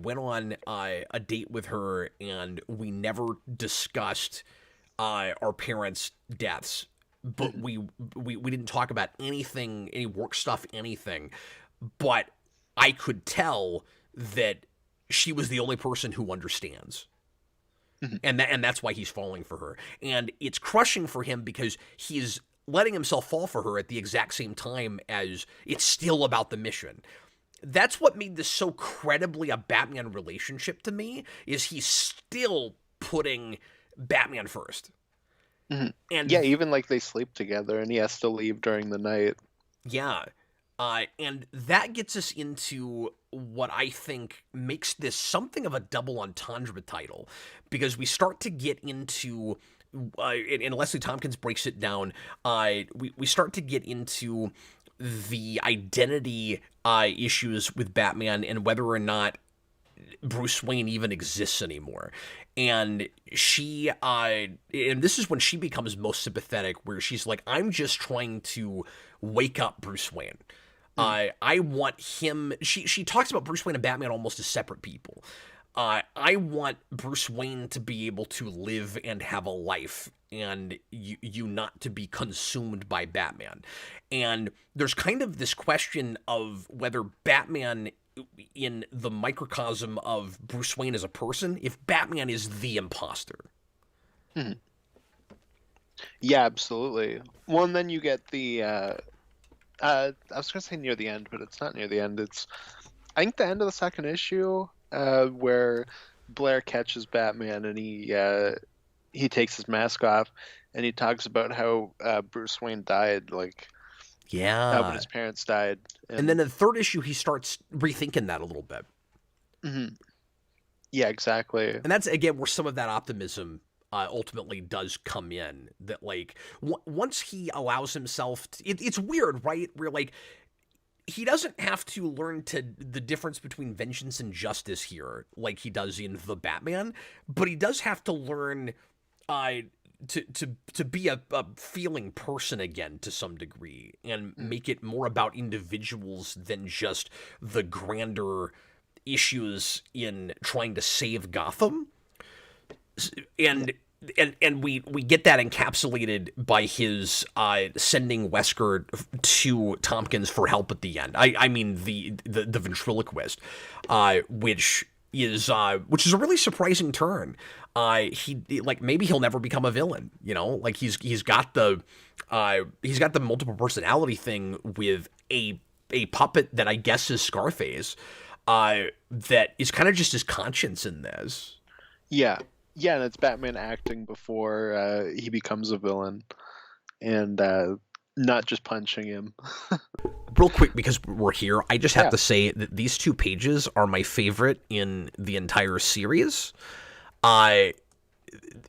Speaker 2: went on a date with her, and we never discussed our parents' deaths, but
Speaker 1: Mhm.
Speaker 2: we didn't talk about anything, any work stuff, anything, but I could tell that she was the only person who understands.
Speaker 1: Mhm.
Speaker 2: And that's why he's falling for her. And it's crushing for him because he's letting himself fall for her at the exact same time as it's still about the mission. That's what made this so credibly a Batman relationship to me, is he's still putting Batman first.
Speaker 1: Mhm. Yeah,
Speaker 2: And
Speaker 1: even like they sleep together, and he has to leave during the night.
Speaker 2: yeah. And that gets us into what I think makes this something of a double entendre title, because we start to get into, and Leslie Tompkins breaks it down, we start to get into the identity issues with Batman, and whether or not Bruce Wayne even exists anymore. And and this is when she becomes most sympathetic, where she's like, I'm just trying to wake up Bruce Wayne. I want him. She talks about Bruce Wayne and Batman almost as separate people. I want Bruce Wayne to be able to live and have a life, and you not to be consumed by Batman. And there's kind of this question of whether Batman, in the microcosm of Bruce Wayne as a person, if Batman is the imposter.
Speaker 1: Mhm. Yeah, absolutely. Well, and then you get the I was gonna say near the end, but it's not near the end. It's, I think, the end of the second issue, where Blair catches Batman and he takes his mask off and he talks about how Bruce Wayne died, like when
Speaker 2: Yeah.
Speaker 1: his parents died,
Speaker 2: And then
Speaker 1: and
Speaker 2: in the third issue, he starts rethinking that a little bit.
Speaker 1: Mhm. Yeah, exactly.
Speaker 2: And that's, again, where some of that optimism ultimately does come in. That, like, once he allows himself it's weird, right, where, like, he doesn't have to learn to the difference between vengeance and justice here like he does in the Batman, but he does have to learn uh to be a feeling person again to some degree, and
Speaker 1: Mm.
Speaker 2: make it more about individuals than just the grander issues in trying to save Gotham.
Speaker 1: Yeah.
Speaker 2: And we get that encapsulated by his sending Wesker to Tompkins for help at the end. I mean the ventriloquist, which is a really surprising turn. He, like, maybe he'll never become a villain. You know, like he's got the multiple personality thing with a puppet that I guess is Scarface. That is kind of just his conscience in this.
Speaker 1: Yeah. Yeah, and it's Batman acting before he becomes a villain, and not just punching him.
Speaker 2: Real quick, because we're here, I just have
Speaker 1: Yeah.
Speaker 2: to say that these 2 pages are my favorite in the entire series. I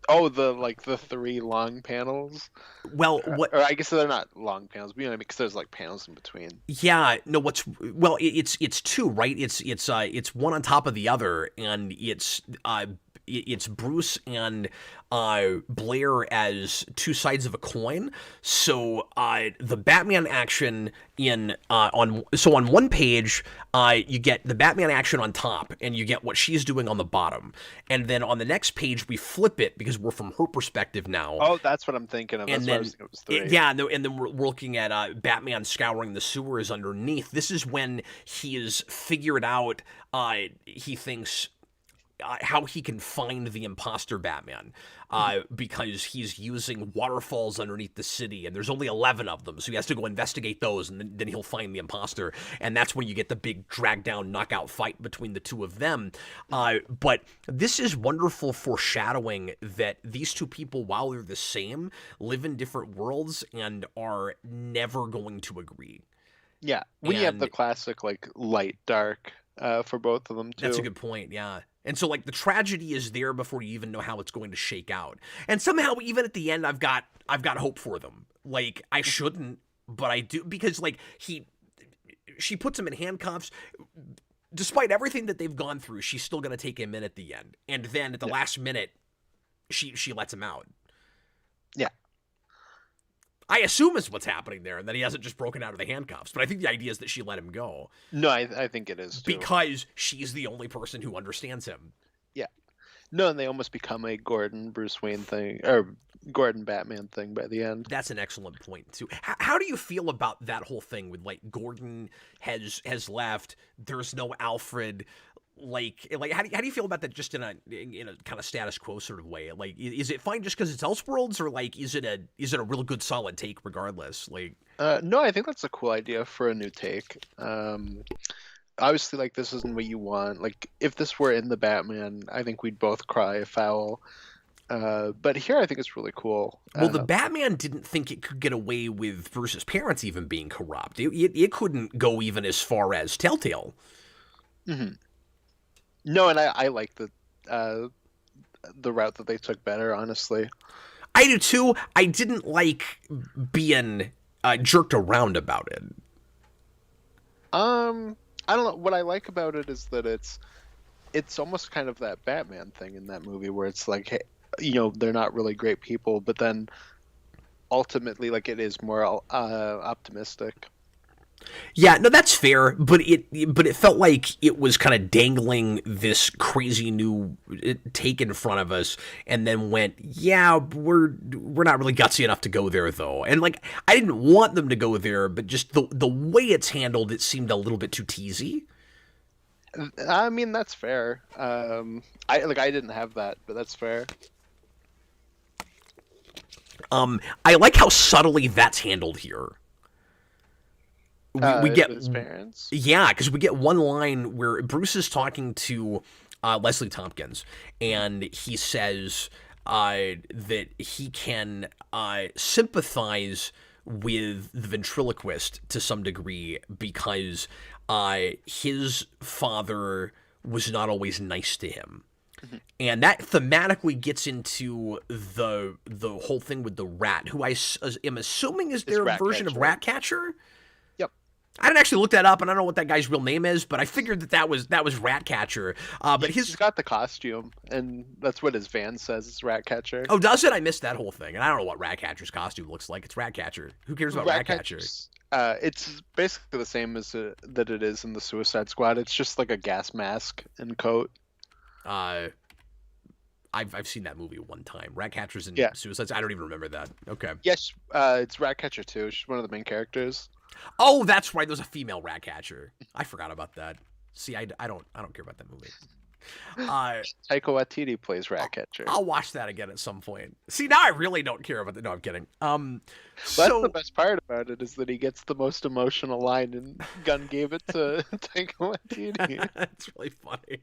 Speaker 1: Oh, the three long panels,
Speaker 2: well, what?
Speaker 1: or I guess they're not long panels, but you know what I mean, because there's like panels in between.
Speaker 2: Yeah, no. It's 2, right? It's one on top of the other, and it's Bruce and Blair as 2 sides of a coin. So the Batman action on one page, you get the Batman action on top, and you get what she's doing on the bottom, and then on the next page we flip it because we're from her perspective now.
Speaker 1: Oh, that's what I'm thinking of.
Speaker 2: And
Speaker 1: That's what I
Speaker 2: then
Speaker 1: was thinking it was three.
Speaker 2: yeah, no, and then we're looking at Batman scouring the sewers underneath. This is when he has figured out, he thinks, how he can find the imposter Batman, because he's using waterfalls underneath the city, and there's only 11 of them, so he has to go investigate those, and then he'll find the imposter, and that's when you get the big drag down knockout fight between the 2 of them. But this is wonderful foreshadowing that these 2 people, while they're the same, live in different worlds and are never going to agree.
Speaker 1: Yeah, we have the
Speaker 2: And
Speaker 1: classic like light dark for both of them
Speaker 2: that's a
Speaker 1: too.
Speaker 2: good point, yeah. And so, like, the tragedy is there before you even know how it's going to shake out. And somehow, even at the end, I've got hope for them. Like, I shouldn't, but I do, because, like, she puts him in handcuffs. Despite everything that they've gone through, she's still going to take him in at the end. And then at the
Speaker 1: Yeah,
Speaker 2: last minute, she lets him out.
Speaker 1: yeah,
Speaker 2: I assume is what's happening there, and that he hasn't just broken out of the handcuffs. But I think the idea is that she let him go
Speaker 1: no, I think it is too.
Speaker 2: because she's the only person who understands him.
Speaker 1: Yeah, no, and they almost become a Gordon Bruce Wayne thing, or Gordon Batman thing by the end.
Speaker 2: That's an excellent point too. How do you feel about that whole thing with, like, Gordon has left? There's no Alfred. Like how do you feel about that, just in a kind of status quo sort of way? Like, is it fine just because it's Elseworlds, or, like, is it a real good solid take regardless? Like,
Speaker 1: No, I think that's a cool idea for a new take. Obviously, like, this isn't what you want. Like, if this were in the Batman, I think we'd both cry foul. But here, I think it's really cool.
Speaker 2: well, the Batman didn't think it could get away with Bruce's parents even being corrupt. It couldn't go even as far as Telltale.
Speaker 1: Mhm. No, and I like the route that they took better, honestly.
Speaker 2: I do too. I didn't like being jerked around about it.
Speaker 1: I don't know. What I like about it is that it's it's almost kind of that Batman thing in that movie where it's like, hey, they're not really great people, but then ultimately, like, it is more optimistic.
Speaker 2: Yeah, no, that's fair, but it felt like it was kind of dangling this crazy new take in front of us, and then went, yeah, we're not really gutsy enough to go there though, and like I didn't want them to go there, but just the way it's handled, it seemed a little bit too teasy.
Speaker 1: I mean, that's fair. I didn't have that, but that's fair.
Speaker 2: I like how subtly that's handled here. We get
Speaker 1: His parents.
Speaker 2: yeah, because we get one line where Bruce is talking to Leslie Tompkins, and he says that he can sympathize with the ventriloquist to some degree because his father was not always nice to him.
Speaker 1: Mhm.
Speaker 2: And that thematically gets into the whole thing with the rat, who am assuming is
Speaker 1: It's
Speaker 2: their version of
Speaker 1: Ratcatcher.
Speaker 2: Ratcatcher.
Speaker 1: Yep.
Speaker 2: I didn't actually look that up, and I don't know what that guy's real name is, but I figured that was Ratcatcher. But
Speaker 1: He's got the costume, and that's what his van says. It's Ratcatcher.
Speaker 2: oh, does it? I missed that whole thing, and I don't know what Ratcatcher's costume looks like. It's Ratcatcher. Who cares about Ratcatcher?
Speaker 1: It's basically the same as that it is in the Suicide Squad. It's just like a gas mask and coat.
Speaker 2: Uh, I've seen that movie one time. Ratcatcher's in
Speaker 1: Yeah.
Speaker 2: Suicide. I don't even remember that. Okay.
Speaker 1: Yes, it's Ratcatcher too. She's one of the main characters.
Speaker 2: Oh, that's right. There's a female Ratcatcher. I forgot about that. See, I don't care about that movie.
Speaker 1: Taika Waititi plays Ratcatcher.
Speaker 2: I'll watch that again at some point. See, now I really don't care about the. No, I'm kidding.
Speaker 1: That's the best part about it is that he gets the most emotional line, and Gunn gave it to Taika Waititi.
Speaker 2: That's really funny.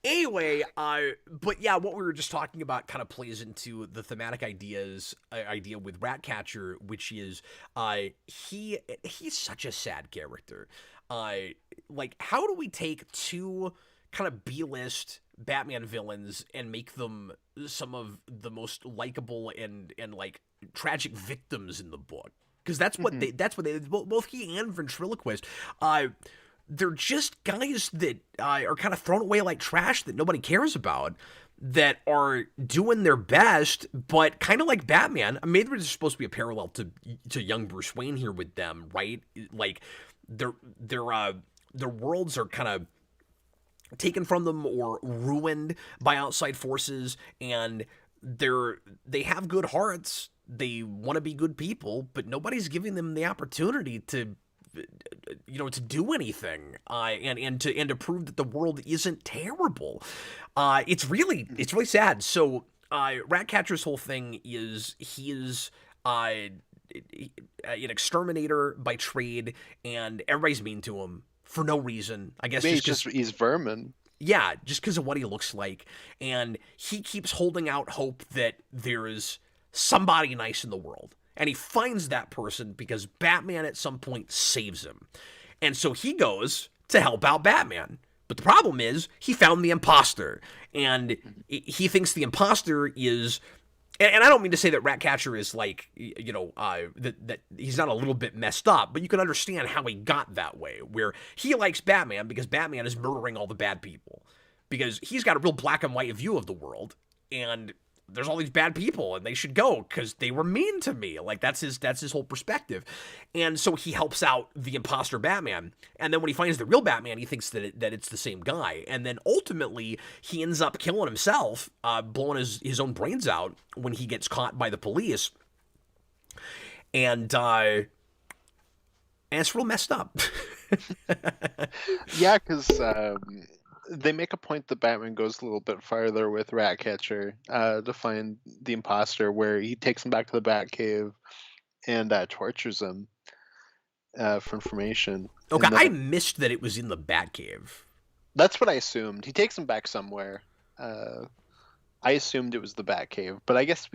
Speaker 2: Anyway, but yeah, what we were just talking about kind of plays into the thematic idea with Ratcatcher, which is he's such a sad character. Like, how do we take two kind of B-list Batman villains and make them some of the most likable and like tragic victims in the book? Because that's what they both he and Ventriloquist. They're just guys that are kind of thrown away like trash that nobody cares about, that are doing their best, but kind of like Batman. Maybe there's supposed to be a parallel to young Bruce Wayne here with them, right? Like their worlds are kind of taken from them or ruined by outside forces, and they have good hearts. They want to be good people, but nobody's giving them the opportunity to to do anything and to prove that the world isn't terrible. It's really sad. So Ratcatcher's whole thing is he is an exterminator by trade, and everybody's mean to him for no reason. I guess
Speaker 1: He's vermin.
Speaker 2: Yeah, just because of what he looks like, and he keeps holding out hope that there is somebody nice in the world. And he finds that person because Batman at some point saves him. And so he goes to help out Batman. But the problem is he found the imposter. And he thinks the imposter is... And I don't mean to say that Ratcatcher is like, that he's not a little bit messed up, but you can understand how he got that way, where he likes Batman because Batman is murdering all the bad people. Because he's got a real black and white view of the world. And there's all these bad people and they should go because they were mean to me. Like that's his whole perspective. And so he helps out the imposter Batman. And then when he finds the real Batman, he thinks that it's the same guy. And then ultimately he ends up killing himself, blowing his own brains out when he gets caught by the police. And it's real messed up.
Speaker 1: Yeah, because they make a point that Batman goes a little bit farther with Ratcatcher to find the imposter, where he takes him back to the Batcave and tortures him for information.
Speaker 2: Okay, I missed that it was in the Batcave.
Speaker 1: That's what I assumed. He takes him back somewhere. I assumed it was the Batcave, but I guess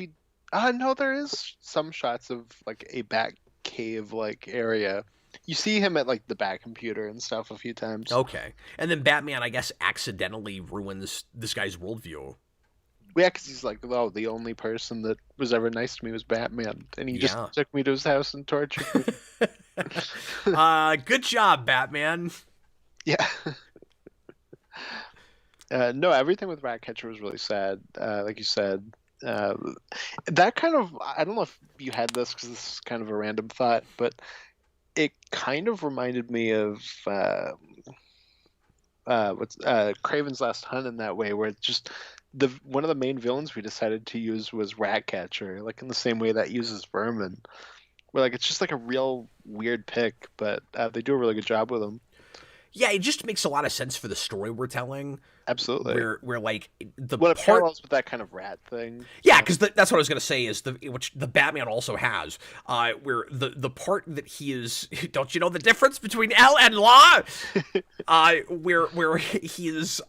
Speaker 1: no, there is some shots of like a Batcave like area. You see him at like the Bat computer and stuff a few times.
Speaker 2: Okay. And then Batman, I guess, accidentally ruins this guy's worldview.
Speaker 1: Yeah, because he's like, oh, the only person that was ever nice to me was Batman. And he just took me to his house and tortured me.
Speaker 2: Good job, Batman.
Speaker 1: Yeah. No, everything with Ratcatcher was really sad. Like you said, uh, that kind of, I don't know if you had this because this is kind of a random thought, but it kind of reminded me of what's Craven's Last Hunt in that way, where it's just the one of the main villains we decided to use was Ratcatcher, like in the same way that uses Vermin. Where like it's just like a real weird pick, but they do a really good job with him.
Speaker 2: Yeah, it just makes a lot of sense for the story we're telling.
Speaker 1: Absolutely.
Speaker 2: Where like the
Speaker 1: Well, it
Speaker 2: part.
Speaker 1: parallels with that kind of rat thing.
Speaker 2: Yeah, because that's what I was gonna say is which the Batman also has, where the part that he is. Don't you know the difference between L and law? Where he is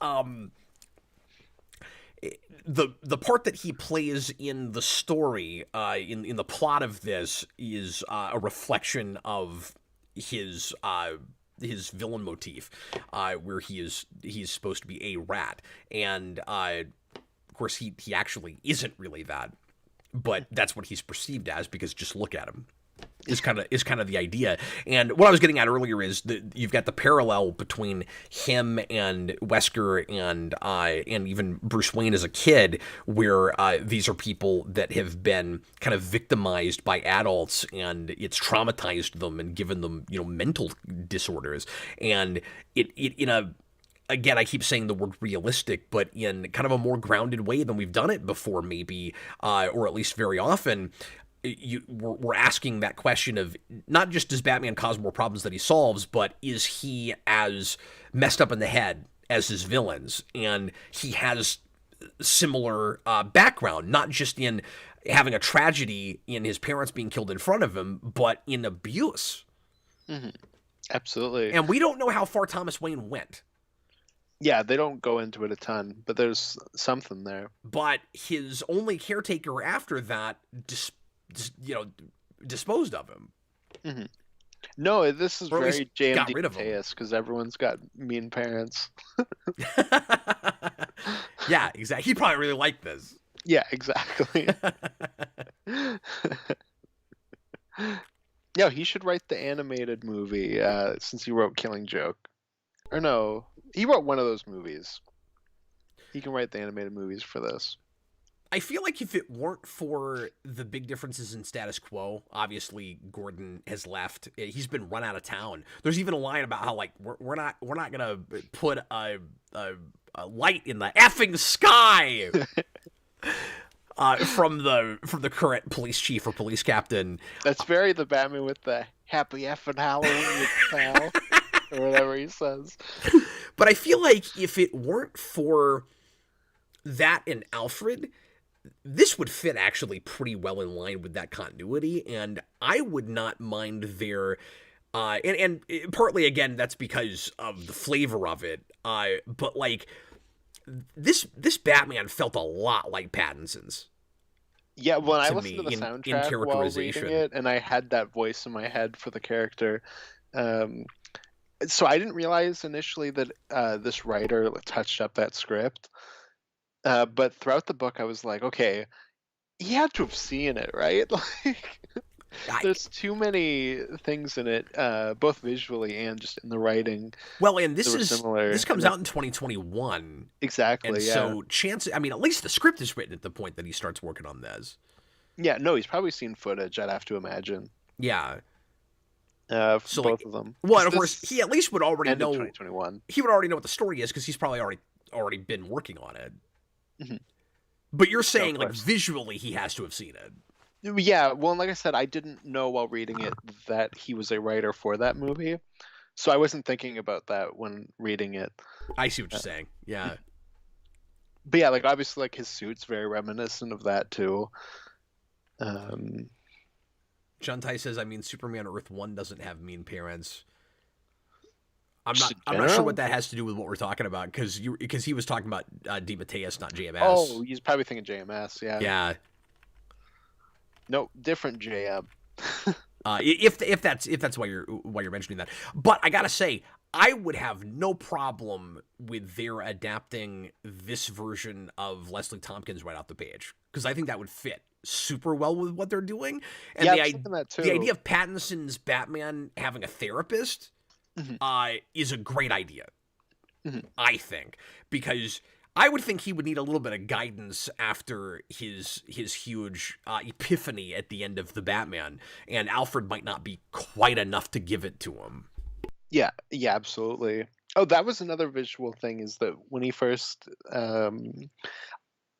Speaker 2: the part that he plays in the story, in the plot of this, is a reflection of his villain motif, where he's supposed to be a rat, and of course he actually isn't really that, but that's what he's perceived as, because just look at him. Is kind of the idea. And what I was getting at earlier is that you've got the parallel between him and Wesker and even Bruce Wayne as a kid, where these are people that have been kind of victimized by adults, and it's traumatized them and given them, mental disorders. And it in a, again, I keep saying the word realistic, but in kind of a more grounded way than we've done it before, maybe, or at least very often. We're asking that question of not just does Batman cause more problems that he solves, but is he as messed up in the head as his villains? And he has similar background, not just in having a tragedy in his parents being killed in front of him, but in abuse.
Speaker 1: Mm-hmm. Absolutely.
Speaker 2: And we don't know how far Thomas Wayne went.
Speaker 1: Yeah, they don't go into it a ton, but there's something there.
Speaker 2: But his only caretaker after that disposed of him.
Speaker 1: Mm-hmm. No, this is very JMD
Speaker 2: Mateus,
Speaker 1: because everyone's got mean parents.
Speaker 2: Yeah, exactly. He probably really liked this.
Speaker 1: Yeah, exactly. Yeah, he should write the animated movie since he wrote Killing Joke. Or no, he wrote one of those movies. He can write the animated movies for this.
Speaker 2: I feel like if it weren't for the big differences in status quo, obviously Gordon has left. He's been run out of town. There's even a line about how, like, we're not gonna put a light in the effing sky from the current police chief or police captain.
Speaker 1: That's very the Batman with the happy effing Halloween, pal, or whatever he says.
Speaker 2: But I feel like if it weren't for that and Alfred, this would fit actually pretty well in line with that continuity, and I would not mind their and partly, again, that's because of the flavor of it, but like this Batman felt a lot like Pattinson's.
Speaker 1: Yeah, when I listened to the soundtrack
Speaker 2: in
Speaker 1: while reading it, and I had that voice in my head for the character, so I didn't realize initially that this writer touched up that script. But throughout the book, I was like, okay, he had to have seen it, right? Like, there's too many things in it, both visually and just in the writing.
Speaker 2: Well, and this comes out in 2021.
Speaker 1: Exactly.
Speaker 2: And
Speaker 1: yeah.
Speaker 2: So at least the script is written at the point that he starts working on this.
Speaker 1: Yeah. No, he's probably seen footage. I'd have to imagine.
Speaker 2: Yeah.
Speaker 1: So both of them.
Speaker 2: Well, and of course, he at least would already know.
Speaker 1: 2021.
Speaker 2: He would already know what the story is because he's probably already been working on it.
Speaker 1: Mm-hmm.
Speaker 2: But you're saying, like, visually he has to have seen it.
Speaker 1: Yeah, well, like I said, I didn't know while reading it that he was a writer for that movie. So I wasn't thinking about that when reading it.
Speaker 2: I see what you're saying. Yeah.
Speaker 1: But yeah, like, obviously, like, his suit's very reminiscent of that, too.
Speaker 2: Juntai says, Superman Earth 1 doesn't have mean parents. I'm not sure what that has to do with what we're talking about, because he was talking about DeMatteis, not JMS.
Speaker 1: Oh, he's probably thinking JMS, yeah.
Speaker 2: Yeah.
Speaker 1: No, different JM.
Speaker 2: If that's why you're mentioning that. But I gotta say, I would have no problem with their adapting this version of Leslie Tompkins right off the page, because I think that would fit super well with what they're doing. And
Speaker 1: yeah,
Speaker 2: the idea of Pattinson's Batman having a therapist is a great idea.
Speaker 1: Mhm.
Speaker 2: I think, because I would think he would need a little bit of guidance after his huge epiphany at the end of the Batman, and Alfred might not be quite enough to give it to him.
Speaker 1: Yeah, yeah, absolutely. Oh, that was another visual thing is that when he first, I'm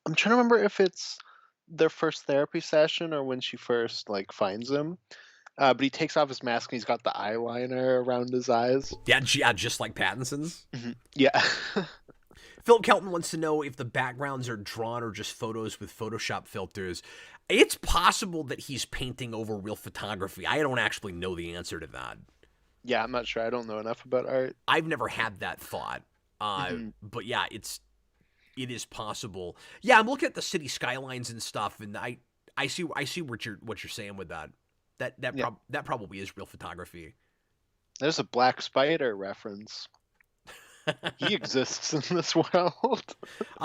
Speaker 1: trying to remember if it's their first therapy session or when she first like finds him. But he takes off his mask and he's got the eyeliner around his eyes.
Speaker 2: Yeah, yeah, just like Pattinson's.
Speaker 1: Yeah.
Speaker 2: Philip Kelton wants to know if the backgrounds are drawn or just photos with Photoshop filters. It's possible that he's painting over real photography. I don't actually know the answer to that.
Speaker 1: Yeah, I'm not sure. I don't know enough about art.
Speaker 2: I've never had that thought.
Speaker 1: Mhm.
Speaker 2: But yeah, it is possible. Yeah, I'm looking at the city skylines and stuff, and I see what you're saying with that.
Speaker 1: Yeah.
Speaker 2: That probably is real photography.
Speaker 1: There's a Black Spider reference. He exists in this world.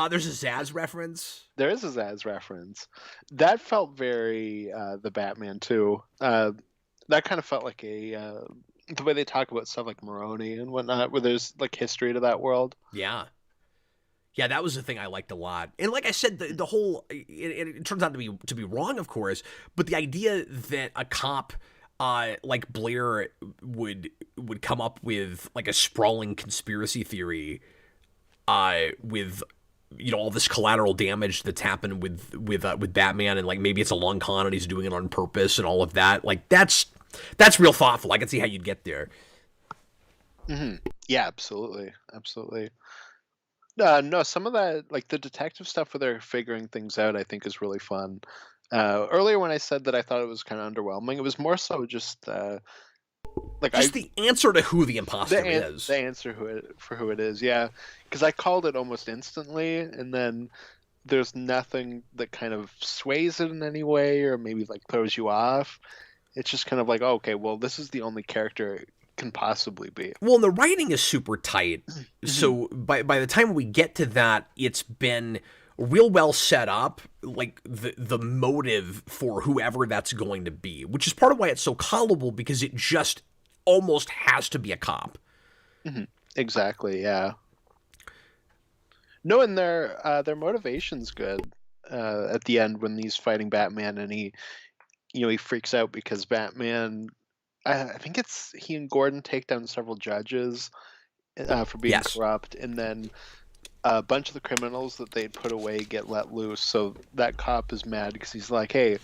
Speaker 2: There's a Zaz reference.
Speaker 1: There is a Zaz reference. That felt very the Batman too. That kind of felt like the way they talk about stuff like Maroni and whatnot, where there's like history to that world.
Speaker 2: Yeah. Yeah, that was the thing I liked a lot. And like I said, the whole it turns out to be wrong, of course, but the idea that a cop like Blair would come up with like a sprawling conspiracy theory with all this collateral damage that's happened with Batman, and like maybe it's a long con and he's doing it on purpose and all of that. Like that's real thoughtful. I can see how you'd get there.
Speaker 1: Yeah, absolutely, absolutely. No, some of that, like the detective stuff where they're figuring things out, I think is really fun. Earlier when I said that I thought it was kind of underwhelming, it was more so just like
Speaker 2: Just the answer to who the imposter is.
Speaker 1: the answer for who it is. Yeah, because I called it almost instantly, and then there's nothing that kind of sways it in any way or maybe like throws you off. It's just kind of like, oh, okay, well, this is the only character it can possibly be.
Speaker 2: Well, and the writing is super tight. So by the time we get to that, it's been real well set up, like the motive for whoever that's going to be, which is part of why it's so callable, because it just almost has to be a cop.
Speaker 1: Exactly. Yeah. No, and their motivation's good. At the end when he's fighting Batman and he freaks out because Batman. I think it's he and Gordon take down several judges for being
Speaker 2: Yes.
Speaker 1: corrupt, and then a bunch of the criminals that they'd put away get let loose. So that cop is mad because he's like, "Hey,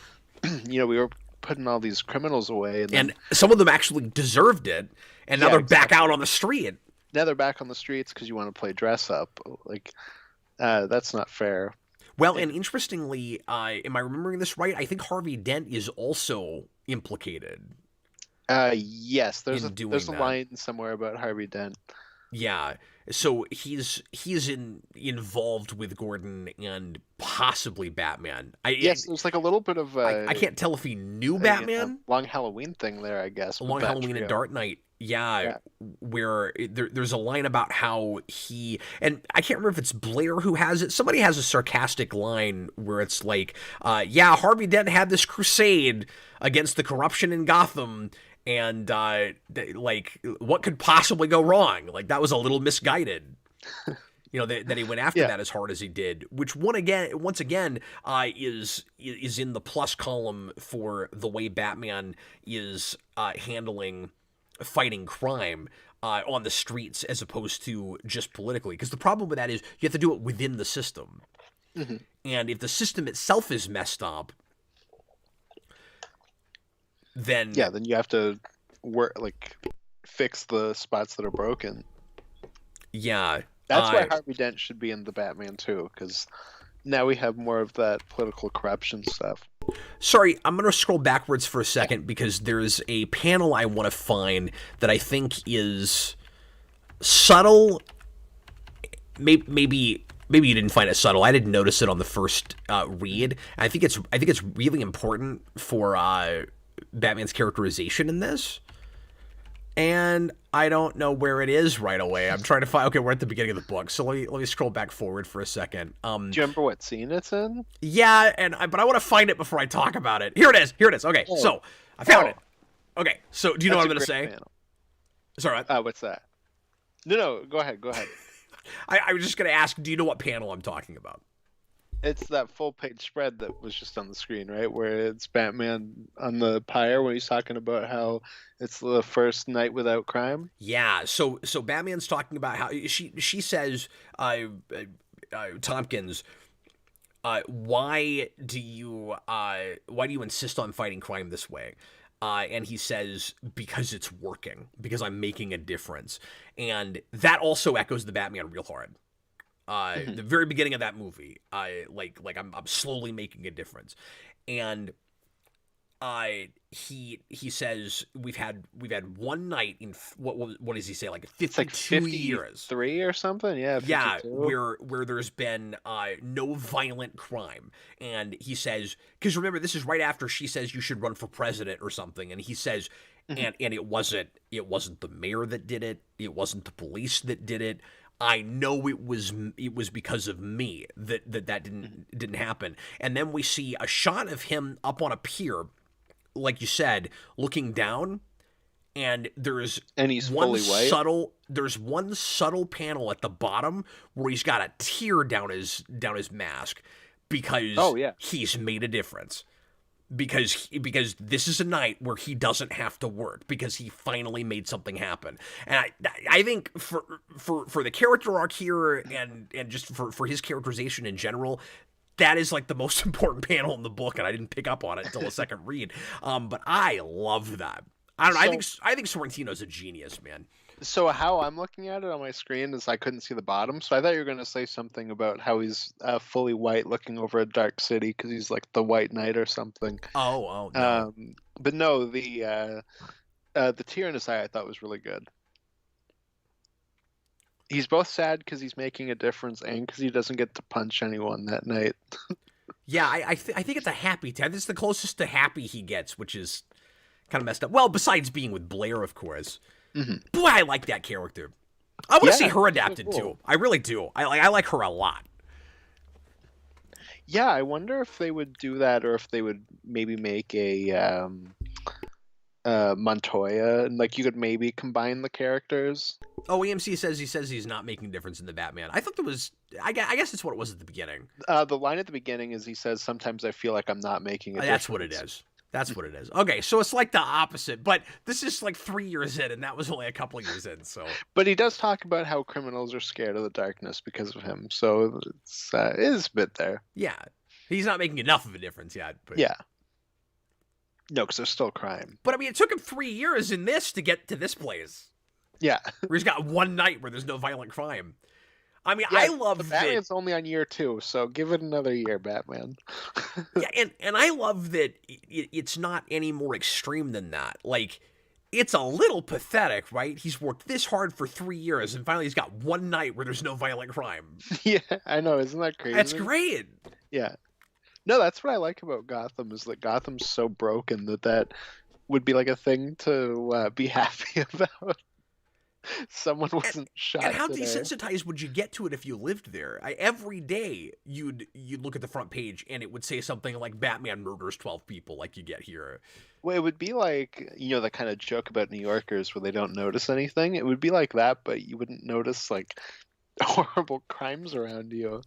Speaker 1: we were putting all these criminals away, and
Speaker 2: And some of them actually deserved it, and now
Speaker 1: Yeah,
Speaker 2: they're back
Speaker 1: exactly.
Speaker 2: out on the street.
Speaker 1: now they're back on the streets because you want to play dress up. Like, that's not fair."
Speaker 2: Well, and interestingly, am I remembering this right? I think Harvey Dent is also implicated.
Speaker 1: Yes, there's
Speaker 2: In doing
Speaker 1: there's a
Speaker 2: that.
Speaker 1: line somewhere about Harvey Dent.
Speaker 2: Yeah. So he's involved with Gordon and possibly Batman.
Speaker 1: Yes, there's like a little bit of
Speaker 2: I can't tell if he knew
Speaker 1: a
Speaker 2: Batman.
Speaker 1: long Halloween thing there, I guess.
Speaker 2: A
Speaker 1: with
Speaker 2: Long
Speaker 1: that
Speaker 2: Halloween and
Speaker 1: trio.
Speaker 2: Dark Knight. Yeah,
Speaker 1: Yeah.
Speaker 2: where there's a line about how he, and I can't remember if it's Blair who has it. Somebody has a sarcastic line where it's like, yeah, Harvey Dent had this crusade against the corruption in Gotham, and like, what could possibly go wrong? Like, that was a little misguided. That he went after
Speaker 1: Yeah.
Speaker 2: that as hard as he did, which once again is in the plus column for the way Batman is handling fighting crime on the streets as opposed to just politically. Because the problem with that is you have to do it within the system, and if the system itself is messed up, then
Speaker 1: Yeah, then you have to fix the spots that are broken.
Speaker 2: yeah.
Speaker 1: That's why Harvey Dent should be in the Batman too, because now we have more of that political corruption stuff.
Speaker 2: Sorry, I'm going to scroll backwards for a second because there's a panel I want to find that I think is subtle. Maybe you didn't find it subtle. I didn't notice it on the first read. I think it's really important for Batman's characterization in this. And I don't know where it is right away. I'm trying to find. Okay, we're at the beginning of the book, so let me scroll back forward for a second.
Speaker 1: Do you remember what scene it's in?
Speaker 2: Yeah, but I want to find it before I talk about it. Here it is. Okay, so I found it. Okay, so do you know what I'm going to say?
Speaker 1: Panel.
Speaker 2: Sorry.
Speaker 1: What's that? No, go ahead.
Speaker 2: I was just going to ask, do you know what panel I'm talking about?
Speaker 1: It's that full page spread that was just on the screen, right? Where it's Batman on the pyre when he's talking about how it's the first night without crime.
Speaker 2: Yeah, so Batman's talking about how she says, Tompkins, why do you insist on fighting crime this way? And he says, because it's working, because I'm making a difference. And that also echoes the Batman real hard. The very beginning of that movie, I'm slowly making a difference. And he says we've had one night in what does he say, like 52 years,
Speaker 1: 3 or something, yeah, 52.
Speaker 2: Yeah, where there's been no violent crime. And he says, because remember, this is right after she says you should run for president or something, and he says, and it wasn't the mayor that did it, it wasn't the police that did it. I know it was because of me that didn't happen. And then we see a shot of him up on a pier, like you said, looking down, and
Speaker 1: he's fully white.
Speaker 2: There's one subtle panel at the bottom where he's got a tear down his mask because he's made a difference. Because this is a night where he doesn't have to work, because he finally made something happen. And I think for the character arc here and just for his characterization in general, that is like the most important panel in the book, and I didn't pick up on it until the second read. But I love that. I don't know. I think Sorrentino's a genius, man.
Speaker 1: So how I'm looking at it on my screen is I couldn't see the bottom, so I thought you were going to say something about how he's fully white looking over a dark city because he's like the White Knight or something.
Speaker 2: Oh, no.
Speaker 1: But no, the tear in his eye I thought was really good. He's both sad because he's making a difference and because he doesn't get to punch anyone that night.
Speaker 2: Yeah, I think it's a happy tear. This is the closest to happy he gets, which is kind of messed up. Well, besides being with Blair, of course. Boy, I like that character. I want to see her adapted too. I really do. I like her a lot.
Speaker 1: Yeah, I wonder if they would do that, or if they would maybe make a Montoya, and like you could maybe combine the characters.
Speaker 2: Oh, EMC says he's not making a difference in the Batman. I thought there was. I guess that's what it was at the beginning.
Speaker 1: The line at the beginning is he says, "Sometimes I feel like I'm not making a difference."
Speaker 2: That's what it is. That's what it is. Okay, so it's like the opposite, but this is like 3 years in, and that was only a couple of years in. So,
Speaker 1: but he does talk about how criminals are scared of the darkness because of him. So it is a bit there.
Speaker 2: Yeah, he's not making enough of a difference yet. But...
Speaker 1: yeah. No, because there's still crime.
Speaker 2: But I mean, it took him 3 years in this to get to this place.
Speaker 1: Yeah,
Speaker 2: where he's got one night where there's no violent crime. I mean,
Speaker 1: yeah,
Speaker 2: I love that.
Speaker 1: Batman's only on year 2, so give it another year, Batman.
Speaker 2: Yeah, and I love that it's not any more extreme than that. Like, it's a little pathetic, right? He's worked this hard for 3 years, and finally he's got one night where there's no violent crime.
Speaker 1: Yeah, I know. Isn't that crazy?
Speaker 2: That's great.
Speaker 1: Yeah. No, that's what I like about Gotham, is that Gotham's so broken that would be like a thing to be happy about. Someone wasn't shot.
Speaker 2: And how
Speaker 1: today.
Speaker 2: Desensitized would you get to it if you lived there? Every day you'd look at the front page and it would say something like Batman murders 12 people, like you get here.
Speaker 1: Well, it would be like, the kind of joke about New Yorkers where they don't notice anything. It would be like that, but you wouldn't notice like horrible crimes around you.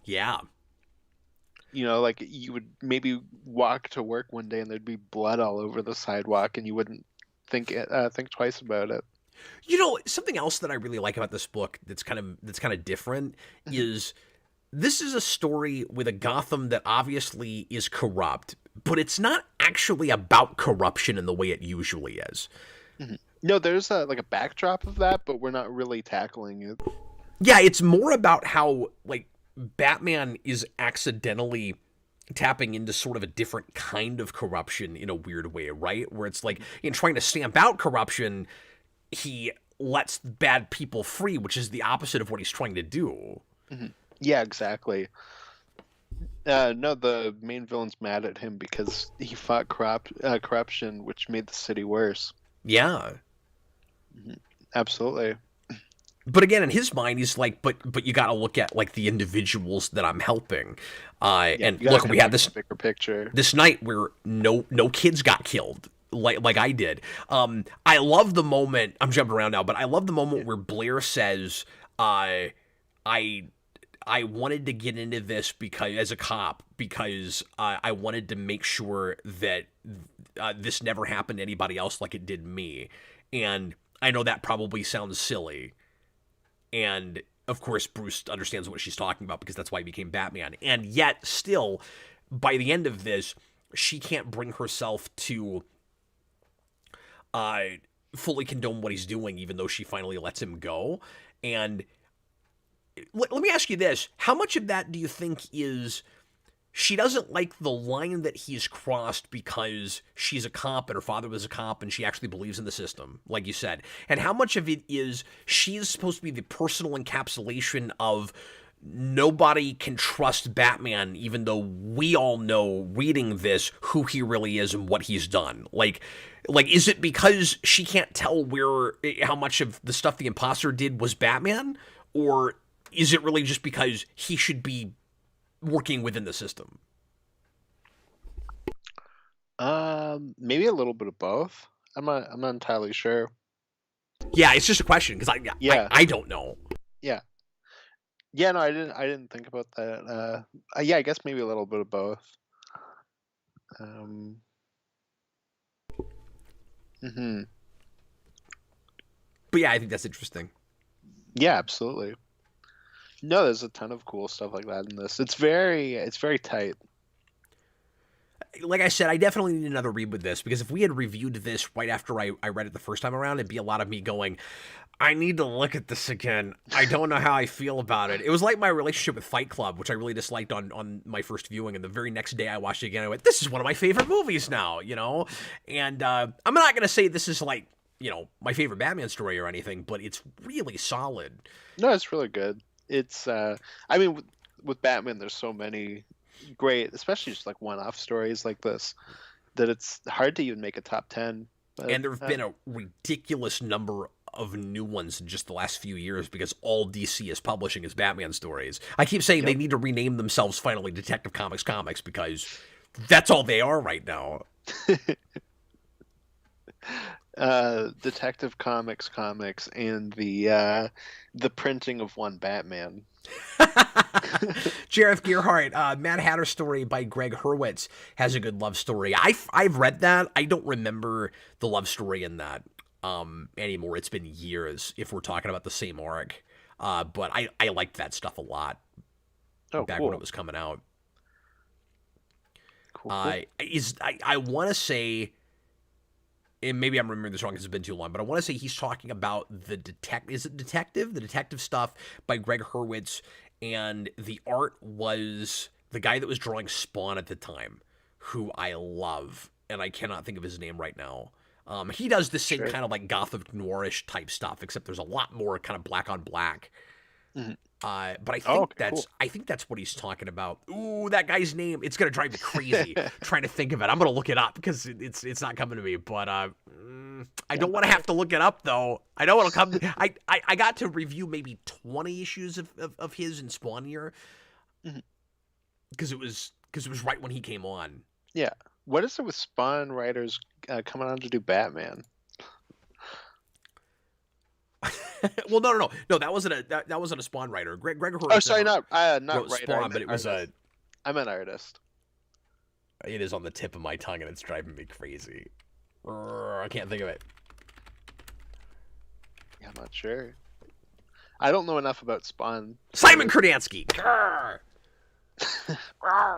Speaker 2: Yeah.
Speaker 1: Like you would maybe walk to work one day and there'd be blood all over the sidewalk, and you wouldn't think twice about it.
Speaker 2: Something else that I really like about this book that's kind of different is this is a story with a Gotham that obviously is corrupt, but it's not actually about corruption in the way it usually is.
Speaker 1: Mm-hmm. No, there's a backdrop of that, but we're not really tackling it.
Speaker 2: Yeah, it's more about how like Batman is accidentally tapping into sort of a different kind of corruption in a weird way, right? Where it's like, in trying to stamp out corruption, he lets bad people free, which is the opposite of what he's trying to do.
Speaker 1: Mm-hmm. Yeah, exactly. No, the main villain's mad at him because he fought corruption, which made the city worse.
Speaker 2: Yeah.
Speaker 1: Mm-hmm. Absolutely.
Speaker 2: But again, in his mind, he's like, but you got to look at like the individuals that I'm helping. And look, we had this
Speaker 1: bigger picture.
Speaker 2: This night where no kids got killed. like I did. I love the moment. I'm jumping around now, but I love the moment where Blair says, I I wanted to get into this because as a cop because I wanted to make sure that this never happened to anybody else like it did me. And I know that probably sounds silly. And of course, Bruce understands what she's talking about because that's why he became Batman. And yet, still, by the end of this, she can't bring herself to uh, fully condone what he's doing, even though she finally lets him go. And let me ask you this: how much of that do you think is she doesn't like the line that he's crossed because she's a cop and her father was a cop and she actually believes in the system, like you said? And how much of it is she's supposed to be the personal encapsulation of nobody can trust Batman, even though we all know reading this who he really is and what he's done? Like is it because she can't tell how much of the stuff the imposter did was Batman? Or is it really just because he should be working within the system?
Speaker 1: Maybe a little bit of both. I'm not entirely sure.
Speaker 2: Yeah, it's just a question because I don't know.
Speaker 1: Yeah. Yeah, no, I didn't think about that. Yeah, I guess maybe a little bit of both. Mhm.
Speaker 2: But yeah, I think that's interesting.
Speaker 1: Yeah, absolutely. No, there's a ton of cool stuff like that in this. It's very tight.
Speaker 2: Like I said, I definitely need another read with this because if we had reviewed this right after I read it the first time around, it'd be a lot of me going, I need to look at this again. I don't know how I feel about it. It was like my relationship with Fight Club, which I really disliked on my first viewing, and the very next day I watched it again. I went, this is one of my favorite movies now, you know? And I'm not going to say this is like, my favorite Batman story or anything, but it's really solid.
Speaker 1: No, it's really good. It's I mean with Batman there's so many great, especially just like one-off stories like this, that it's hard to even make a top 10. But,
Speaker 2: and there have been a ridiculous number of new ones in just the last few years because all DC is publishing is Batman stories. I keep saying they need to rename themselves finally Detective Comics because that's all they are right now.
Speaker 1: Detective Comics and the printing of one Batman.
Speaker 2: Jareth Gearhart, Mad Hatter story by Greg Hurwitz has a good love story. I've read that. I don't remember the love story in that anymore. It's been years if we're talking about the same arc. But I liked that stuff a lot back when it was coming out.
Speaker 1: Cool.
Speaker 2: I want to say, and maybe I'm remembering this wrong because it's been too long, but I want to say he's talking about the detective stuff by Greg Hurwitz, and the art was the guy that was drawing Spawn at the time, who I love, and I cannot think of his name right now. He does the same kind of like gothic noirish type stuff, except there's a lot more kind of black on black. Mm-hmm. But I think that's what he's talking about. Ooh, that guy's name. It's gonna drive me crazy trying to think of it. I'm gonna look it up because it's not coming to me. But I don't want to have to look it up though. I know it'll come. I got to review maybe 20 issues of his in Spawn year because it was right when he came on.
Speaker 1: Yeah. What is it with Spawn writers coming on to do Batman?
Speaker 2: Well, no. That wasn't a Spawn writer. Greg Hurwitz.
Speaker 1: Oh, sorry, not writer.
Speaker 2: Spawn, but it was
Speaker 1: I meant artist.
Speaker 2: It is on the tip of my tongue, and it's driving me crazy. I can't think of it.
Speaker 1: Yeah, I'm not sure. I don't know enough about Spawn.
Speaker 2: Simon Kurdansky.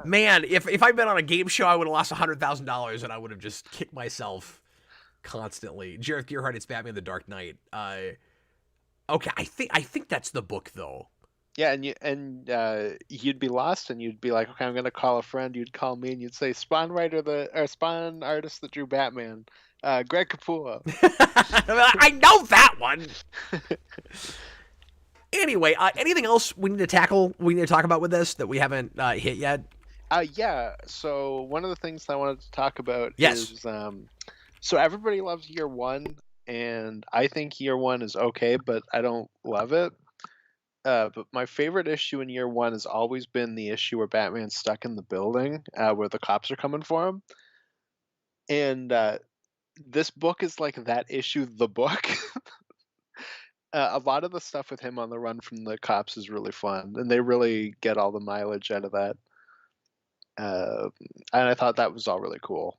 Speaker 2: Man, if I'd been on a game show, I would have lost $100,000, and I would have just kicked myself constantly. Jareth Gearhart, it's Batman: The Dark Knight. Okay, I think that's the book though.
Speaker 1: Yeah, and you'd be lost, and you'd be like, okay, I'm gonna call a friend. You'd call me, and you'd say, Spawn artist that drew Batman, Greg Capullo.
Speaker 2: I know that one. Anyway, anything else we need to tackle? We need to talk about with this that we haven't hit yet?
Speaker 1: Yeah. So one of the things I wanted to talk about is so everybody loves Year One. And I think Year One is okay, but I don't love it. But my favorite issue in Year One has always been the issue where Batman's stuck in the building where the cops are coming for him. And this book is like that issue, the book. A lot of the stuff with him on the run from the cops is really fun, and they really get all the mileage out of that. Uh, and I thought that was all really cool.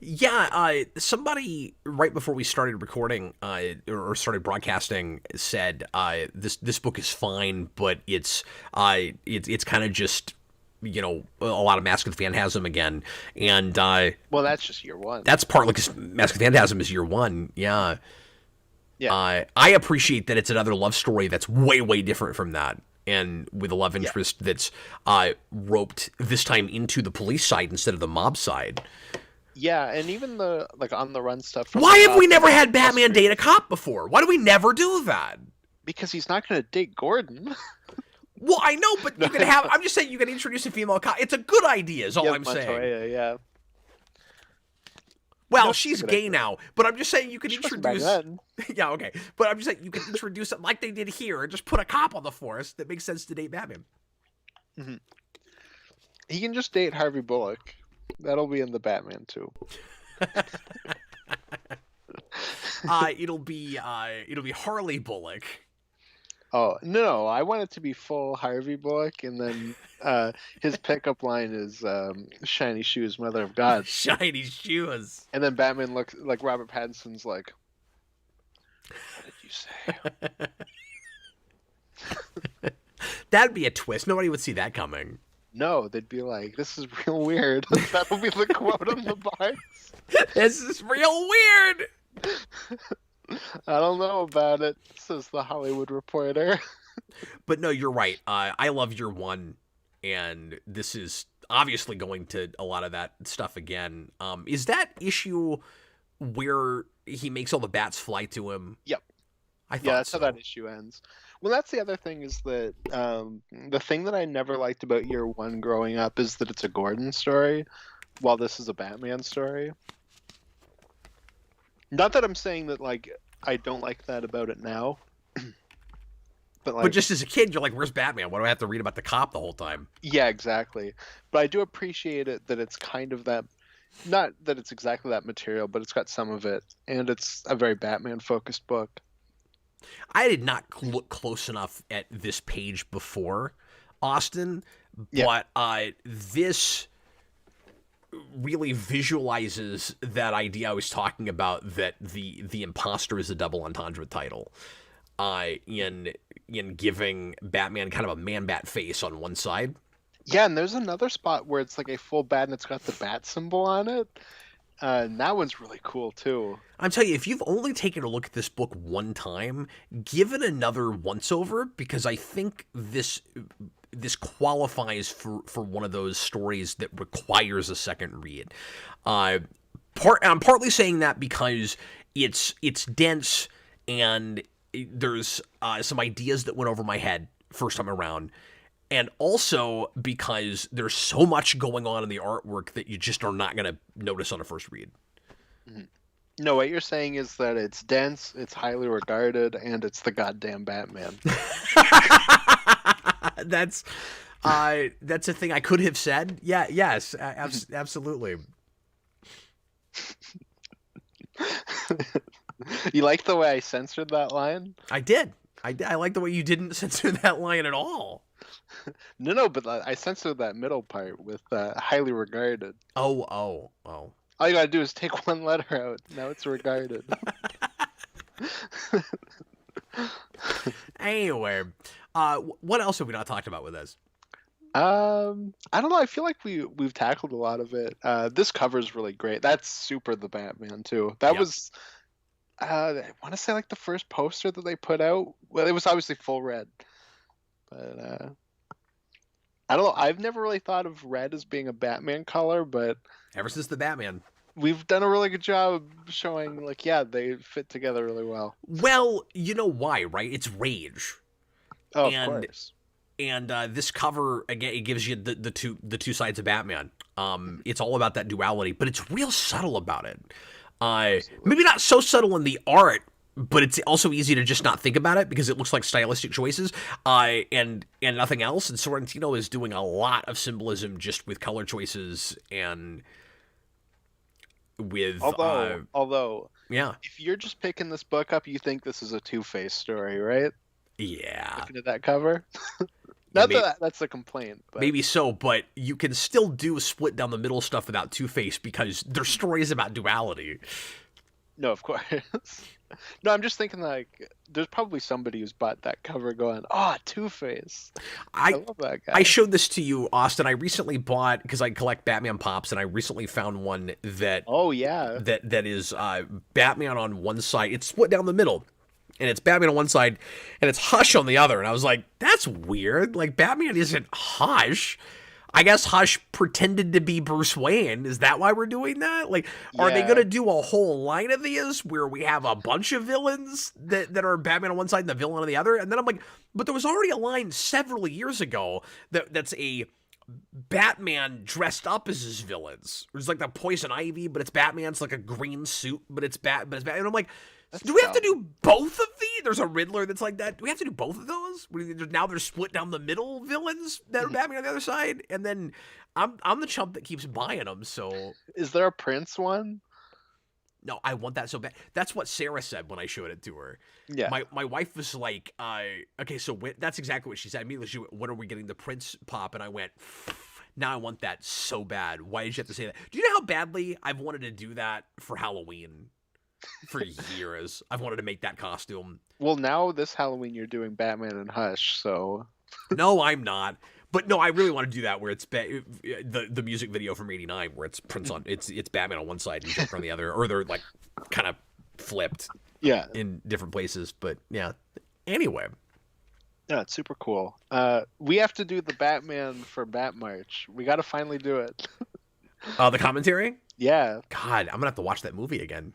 Speaker 2: Yeah, somebody right before we started recording or started broadcasting said this book is fine, but it's kind of just a lot of Mask of the Phantasm again, and
Speaker 1: Well, that's just year one.
Speaker 2: that's partly because Mask of the Phantasm is year one. Yeah,
Speaker 1: Yeah,
Speaker 2: I appreciate that it's another love story that's way different from that. And with a love
Speaker 1: yeah,
Speaker 2: interest that's roped this time into the police side instead of the mob side.
Speaker 1: yeah, and even the like on the run stuff from the
Speaker 2: Why have we
Speaker 1: cops is
Speaker 2: never
Speaker 1: also
Speaker 2: had Batman
Speaker 1: frustrating
Speaker 2: date a cop before? Why do we never do that?
Speaker 1: because he's not going to date Gordon.
Speaker 2: Well, I know, but
Speaker 1: No,
Speaker 2: you can have. I'm just saying you can introduce a female cop. It's a good idea, is all
Speaker 1: yeah,
Speaker 2: I'm saying.
Speaker 1: Montoya, yeah.
Speaker 2: Well,
Speaker 1: No,
Speaker 2: she's
Speaker 1: good
Speaker 2: gay
Speaker 1: idea.
Speaker 2: now, but I'm just saying you can
Speaker 1: She wasn't back
Speaker 2: introduce.
Speaker 1: then.
Speaker 2: Yeah, okay, but I'm just saying you can introduce it like they did here, and just put a cop on the force that makes sense to date Batman.
Speaker 1: Hmm. He can just date Harvey Bullock. That'll be in the Batman too.
Speaker 2: It'll be Harley Bullock.
Speaker 1: Oh no, I want it to be full Harvey Bullock, and then his pickup line is "Shiny shoes, mother of God,"
Speaker 2: Shiny shoes.
Speaker 1: and then Batman looks like Robert Pattinson's like, "What did you say?"
Speaker 2: That'd be a twist. Nobody would see that coming.
Speaker 1: No, they'd be like, "This is real weird." That'll be the quote on the box.
Speaker 2: This is real weird.
Speaker 1: I don't know about it, says the Hollywood Reporter.
Speaker 2: But no, you're right. I love year one, and this is obviously going to a lot of that stuff again. Is that issue where he makes all the bats fly to him?
Speaker 1: Yep.
Speaker 2: I thought
Speaker 1: Yeah, that's
Speaker 2: so.
Speaker 1: how that issue ends. Well, that's the other thing is that the thing that I never liked about year one growing up is that it's a Gordon story, while this is a Batman story. Not that I'm saying that like I don't like that about it now, but like
Speaker 2: But just as a kid, you're like, "Where's Batman? Why do I have to read about the cop the whole time?"
Speaker 1: yeah, exactly. But I do appreciate it that it's kind of that. Not that it's exactly that material, but it's got some of it, and it's a very Batman focused book.
Speaker 2: I did not look close enough at this page before, Austin,
Speaker 1: Yeah.
Speaker 2: but this really visualizes that idea I was talking about, that the imposter is a double entendre title. In giving Batman kind of a man-bat face on one side.
Speaker 1: Yeah, and there's another spot where it's like a full bat and it's got the bat symbol on it. And that one's really cool too.
Speaker 2: I'm telling you, if you've only taken a look at this book one time, give it another once-over, because I think this qualifies for one of those stories that requires a second read. I'm partly saying that because it's dense, and there's some ideas that went over my head first time around, and also because there's so much going on in the artwork that you just are not going to notice on a first read.
Speaker 1: Mhm. No, what you're saying is that it's dense, it's highly regarded, and it's the goddamn Batman.
Speaker 2: That's a thing I could have said. Yeah, yes, absolutely.
Speaker 1: You like the way I censored that line?
Speaker 2: I did. I like the way you didn't censor that line at all.
Speaker 1: No, but I censored that middle part with highly regarded.
Speaker 2: Oh.
Speaker 1: All you gotta do is take one letter out. Now it's regarded.
Speaker 2: Anyway, what else have we not talked about with this?
Speaker 1: I don't know. I feel like we've tackled a lot of it. This cover's really great. That's super the Batman too. That
Speaker 2: Yep.
Speaker 1: was I want to say like the first poster that they put out. Well, it was obviously full red, but I don't know. I've never really thought of red as being a Batman color, but
Speaker 2: Ever since the Batman.
Speaker 1: we've done a really good job of showing like yeah, they fit together really well.
Speaker 2: Well, you know why, right? It's rage.
Speaker 1: Oh, of
Speaker 2: And-
Speaker 1: course.
Speaker 2: And this cover, again, it gives you the two sides of Batman. It's all about that duality, but it's real subtle about it. Maybe not so subtle in the art, but it's also easy to just not think about it because it looks like stylistic choices and nothing else. And Sorrentino is doing a lot of symbolism just with color choices and with
Speaker 1: Although,
Speaker 2: yeah.
Speaker 1: if you're just picking this book up, you think this is a Two-Face story, right?
Speaker 2: Yeah.
Speaker 1: Looking at that cover.
Speaker 2: Yeah,
Speaker 1: Not that that's a complaint, but
Speaker 2: maybe so, but you can still do split down the middle stuff without Two-Face because their story is about duality.
Speaker 1: no, of course. No, I'm just thinking like there's probably somebody who's bought that cover going, "Oh, Two-Face." I
Speaker 2: I
Speaker 1: love that
Speaker 2: I
Speaker 1: guy.
Speaker 2: showed this to you, Austin. I recently bought because I collect Batman pops, and I recently found one
Speaker 1: Oh yeah.
Speaker 2: that is Batman on one side. It's split down the middle, and it's Batman on one side, and it's Hush on the other. And I was like, that's weird. Like Batman isn't Hush. I guess Hush pretended to be Bruce Wayne. Is that why we're doing that? Like, are they
Speaker 1: Yeah.
Speaker 2: gonna do a whole line of these where we have a bunch of villains that are Batman on one side and the villain on the other? And then I'm like, but there was already a line several years ago that's a Batman dressed up as his villains. There's like the Poison Ivy, but it's Batman's like a green suit, but it's Batman. And I'm like,
Speaker 1: That's
Speaker 2: do we have to
Speaker 1: dumb.
Speaker 2: do both of these? There's a Riddler that's like that. Do we have to do both of those? Now they're split down the middle villains that are Batman on the other side, and then I'm the chump that keeps buying them. So
Speaker 1: Is there a Prince one?
Speaker 2: no, I want that so bad. That's what Sarah said when I showed it to her.
Speaker 1: Yeah.
Speaker 2: My wife was like, okay, so that's exactly what she said. Immediately, she went, when are we getting the Prince pop? And I went, now I want that so bad. Why did you have to say that? Do you know how badly I've wanted to do that for Halloween? For years, I've wanted to make that costume.
Speaker 1: Well, now this Halloween you're doing Batman and Hush, so
Speaker 2: No, I'm not. But no, I really want to do that where it's the music video from '89 where it's Prince on it's Batman on one side and Joker on the other, or they're like kind of flipped
Speaker 1: yeah.
Speaker 2: in different places. But yeah. Anyway,
Speaker 1: Yeah, it's super cool. We have to do the Batman for Batmarch. We got to finally do it.
Speaker 2: the commentary.
Speaker 1: Yeah.
Speaker 2: God, I'm gonna have to watch that movie again.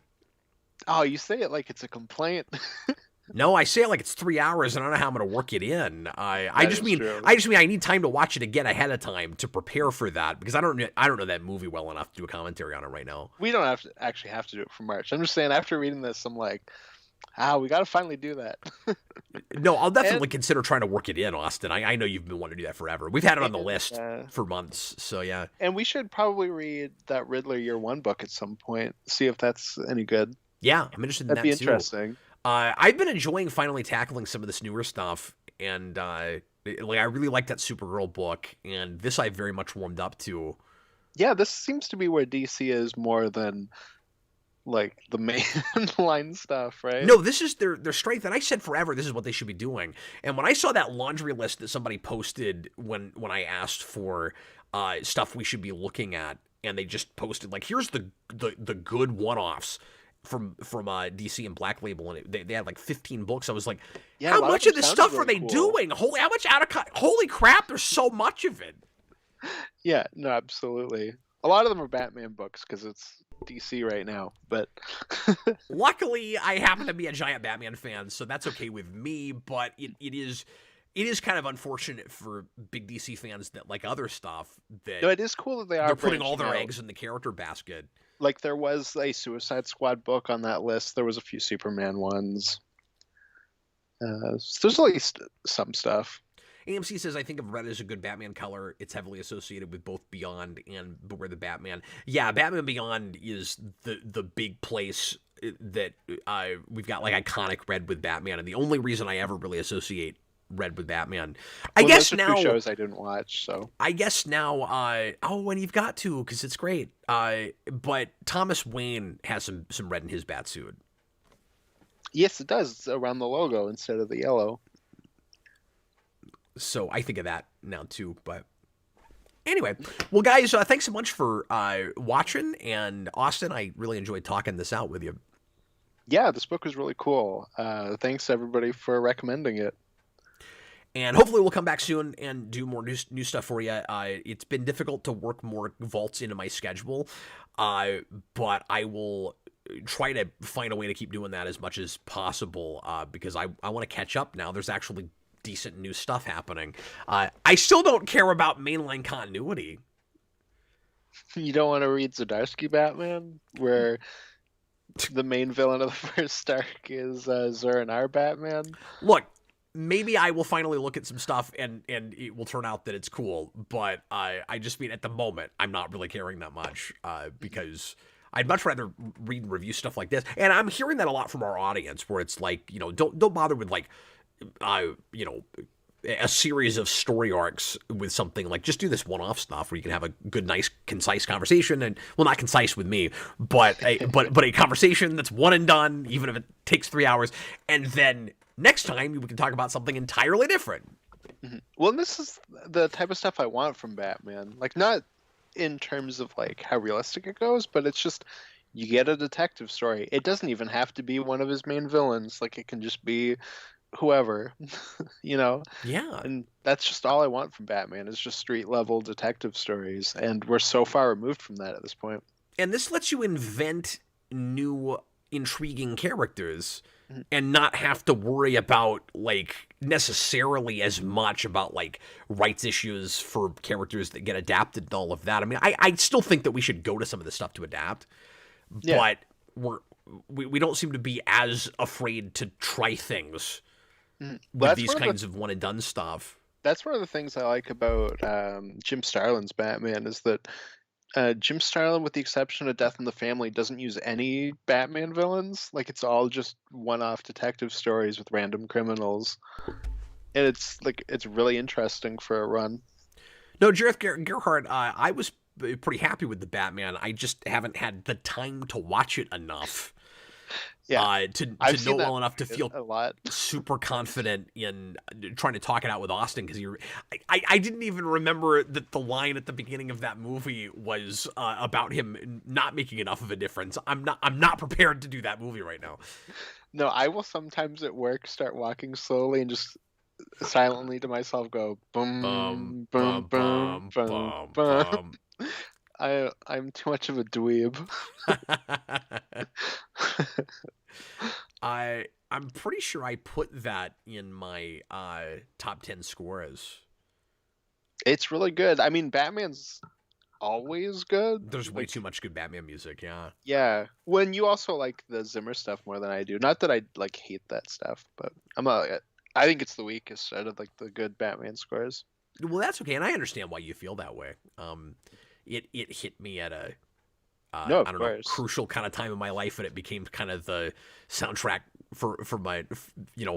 Speaker 1: Oh, you say it like it's a complaint.
Speaker 2: No, I say it like it's 3 hours, and I don't know how I'm going to work it in. I
Speaker 1: That
Speaker 2: just
Speaker 1: is
Speaker 2: mean
Speaker 1: true.
Speaker 2: I need time to watch it again ahead of time to prepare for that because I don't know that movie well enough to do a commentary on it right now.
Speaker 1: We don't have to do it for March. I'm just saying after reading this, I'm like, we got to finally do that.
Speaker 2: No, I'll definitely
Speaker 1: And
Speaker 2: consider trying to work it in, Austin. I know you've been wanting to do that forever. We've had it on the
Speaker 1: and
Speaker 2: list for months, so yeah.
Speaker 1: and we should probably read that Riddler Year One book at some point. See if that's any good.
Speaker 2: Yeah, I'm interested in
Speaker 1: That'd
Speaker 2: that
Speaker 1: be
Speaker 2: too.
Speaker 1: interesting.
Speaker 2: I've been enjoying finally tackling some of this newer stuff, and like I really like that Supergirl book, and this I very much warmed up to.
Speaker 1: Yeah, this seems to be where DC is more than like the main line stuff, right?
Speaker 2: No, this is their strength, and I said forever this is what they should be doing. And when I saw that laundry list that somebody posted when I asked for stuff we should be looking at, and they just posted like here's the good one-offs from DC and Black Label, and they had like 15 books. I was like,
Speaker 1: Yeah, a
Speaker 2: how
Speaker 1: lot
Speaker 2: much
Speaker 1: them
Speaker 2: of this
Speaker 1: sounded
Speaker 2: stuff are
Speaker 1: really
Speaker 2: they
Speaker 1: cool.
Speaker 2: doing? Holy crap! There's so much of it.
Speaker 1: Yeah, no, absolutely. A lot of them are Batman books because it's DC right now, but
Speaker 2: Luckily, I happen to be a giant Batman fan, so that's okay with me. But it is kind of unfortunate for big DC fans that like other stuff that
Speaker 1: no, it is cool that they are
Speaker 2: they're putting all
Speaker 1: branching
Speaker 2: their
Speaker 1: out.
Speaker 2: eggs in the character basket.
Speaker 1: Like there was a Suicide Squad book on that list. There was a few Superman ones. So there's at least some stuff.
Speaker 2: AMC says, I think of red as a good Batman color. It's heavily associated with both Beyond and Beware the Batman. Yeah, Batman Beyond is the big place that we've got like iconic red with Batman, and the only reason I ever really associate red with Batman. I
Speaker 1: Well,
Speaker 2: guess
Speaker 1: those are
Speaker 2: now
Speaker 1: two shows I didn't watch, so
Speaker 2: I guess now, and you've got to because it's great. But Thomas Wayne has some red in his bat suit.
Speaker 1: yes, it does. It's around the logo instead of the yellow.
Speaker 2: So I think of that now too. But anyway, well, guys, thanks so much for watching. And Austin, I really enjoyed talking this out with you.
Speaker 1: Yeah, this book was really cool. Thanks everybody for recommending it.
Speaker 2: And hopefully we'll come back soon and do more new stuff for you. It's been difficult to work more vaults into my schedule, but I will try to find a way to keep doing that as much as possible because I want to catch up now. There's actually decent new stuff happening. I still don't care about mainline continuity.
Speaker 1: You don't want to read Zdarsky Batman, where the main villain of the first arc is Zur-En-Arrh Batman?
Speaker 2: Look, maybe I will finally look at some stuff and it will turn out that it's cool, but I just mean at the moment I'm not really caring that much because I'd much rather read and review stuff like this. And I'm hearing that a lot from our audience, where it's like, don't bother with like, you know, a series of story arcs with something. Like, just do this one-off stuff where you can have a good, nice, concise conversation, and, well, not concise with me, but a conversation that's one and done, even if it takes 3 hours, and then next time we can talk about something entirely different.
Speaker 1: Well, this is the type of stuff I want from Batman. Like, not in terms of like how realistic it goes, but it's just you get a detective story. It doesn't even have to be one of his main villains. Like, it can just be whoever,
Speaker 2: Yeah.
Speaker 1: And that's just all I want from Batman is just street level detective stories, and we're so far removed from that at this point.
Speaker 2: And this lets you invent new intriguing characters
Speaker 1: Mhm.
Speaker 2: and not have to worry about like necessarily as much about like rights issues for characters that get adapted and all of that. I mean, I still think that we should go to some of this stuff to adapt,
Speaker 1: Yeah.
Speaker 2: but we don't seem to be as afraid to try things
Speaker 1: Well,
Speaker 2: with these kinds of one and done stuff.
Speaker 1: that's one of the things I like about Jim Starlin's Batman is that Jim Starlin, with the exception of Death in the Family, doesn't use any Batman villains. Like, it's all just one-off detective stories with random criminals, and it's really interesting for a run.
Speaker 2: No, Jareth Gerhardt, I was pretty happy with the Batman. I just haven't had the time to watch it enough.
Speaker 1: Yeah,
Speaker 2: to
Speaker 1: I've
Speaker 2: know
Speaker 1: seen that
Speaker 2: well enough to feel
Speaker 1: a lot.
Speaker 2: super confident in trying to talk it out with Austin, because I didn't even remember that the line at the beginning of that movie was about him not making enough of a difference. I'm not prepared to do that movie right now.
Speaker 1: No, I will sometimes at work start walking slowly and just silently to myself go boom, boom,
Speaker 2: Bum
Speaker 1: boom,
Speaker 2: bum
Speaker 1: boom,
Speaker 2: bum
Speaker 1: boom.
Speaker 2: bum.
Speaker 1: I'm too much of a dweeb.
Speaker 2: I'm pretty sure I put that in my top 10 scores.
Speaker 1: It's really good. I mean, Batman's always good.
Speaker 2: There's way
Speaker 1: Like,
Speaker 2: too much good Batman music, yeah.
Speaker 1: yeah. When you also like the Zimmer stuff more than I do. Not that I like hate that stuff, but I think it's the weakest out of like the good Batman scores.
Speaker 2: Well, that's okay, and I understand why you feel that way. It hit me at a
Speaker 1: No, of
Speaker 2: I don't know,
Speaker 1: course.
Speaker 2: crucial kind of time in my life, and it became kind of the soundtrack for my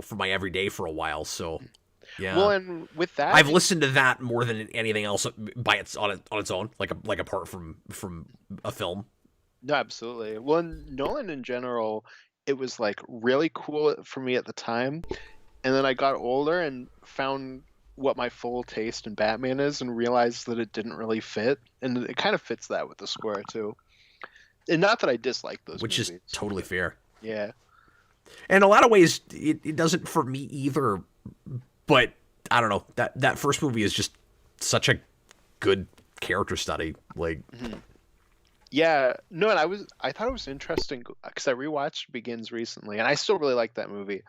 Speaker 2: for my everyday for a while. So yeah,
Speaker 1: Well, and with that,
Speaker 2: I've listened to that more than anything else by on its own, like apart from a film.
Speaker 1: no, absolutely. Well, and Nolan in general, it was like really cool for me at the time, and then I got older and found what my full taste in Batman is, and realized that it didn't really fit, and it kind of fits that with the score too. And not that I dislike those
Speaker 2: Which
Speaker 1: movies.
Speaker 2: is totally fair.
Speaker 1: Yeah.
Speaker 2: In a lot of ways, it doesn't for me either. But I don't know, that first movie is just such a good character study. Like,
Speaker 1: Yeah, no, and I thought it was interesting because I rewatched Begins recently, and I still really like that movie.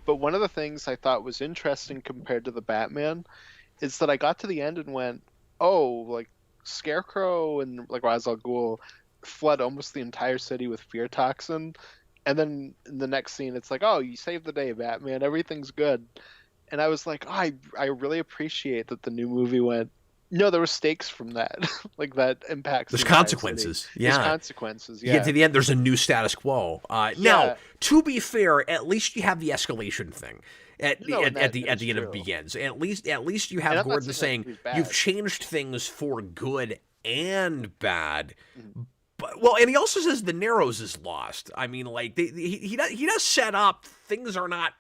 Speaker 1: But one of the things I thought was interesting compared to the Batman is that I got to the end and went, "Oh, like Scarecrow and like Ra's al Ghul flood almost the entire city with fear toxin," and then in the next scene, it's like, "Oh, you saved the day, Batman. Everything's good." And I was like, oh, I really appreciate that the new movie went, no, there were stakes from that. Like, that impacts
Speaker 2: there's
Speaker 1: the entire
Speaker 2: consequences.
Speaker 1: city.
Speaker 2: Yeah.
Speaker 1: There's consequences,
Speaker 2: You get
Speaker 1: yeah.
Speaker 2: to the end, there's a new status quo. Now,
Speaker 1: Yeah.
Speaker 2: to be fair, at least you have the escalation thing at
Speaker 1: No, and
Speaker 2: at
Speaker 1: that
Speaker 2: the
Speaker 1: is
Speaker 2: end of
Speaker 1: true.
Speaker 2: Begins. At least you
Speaker 1: And
Speaker 2: have
Speaker 1: I'm not
Speaker 2: Gordon
Speaker 1: saying
Speaker 2: saying
Speaker 1: that movie's
Speaker 2: you've
Speaker 1: bad.
Speaker 2: changed things for good and bad.
Speaker 1: Mhm.
Speaker 2: But, well, and he also says the Narrows is lost. I mean, like he does set up things are not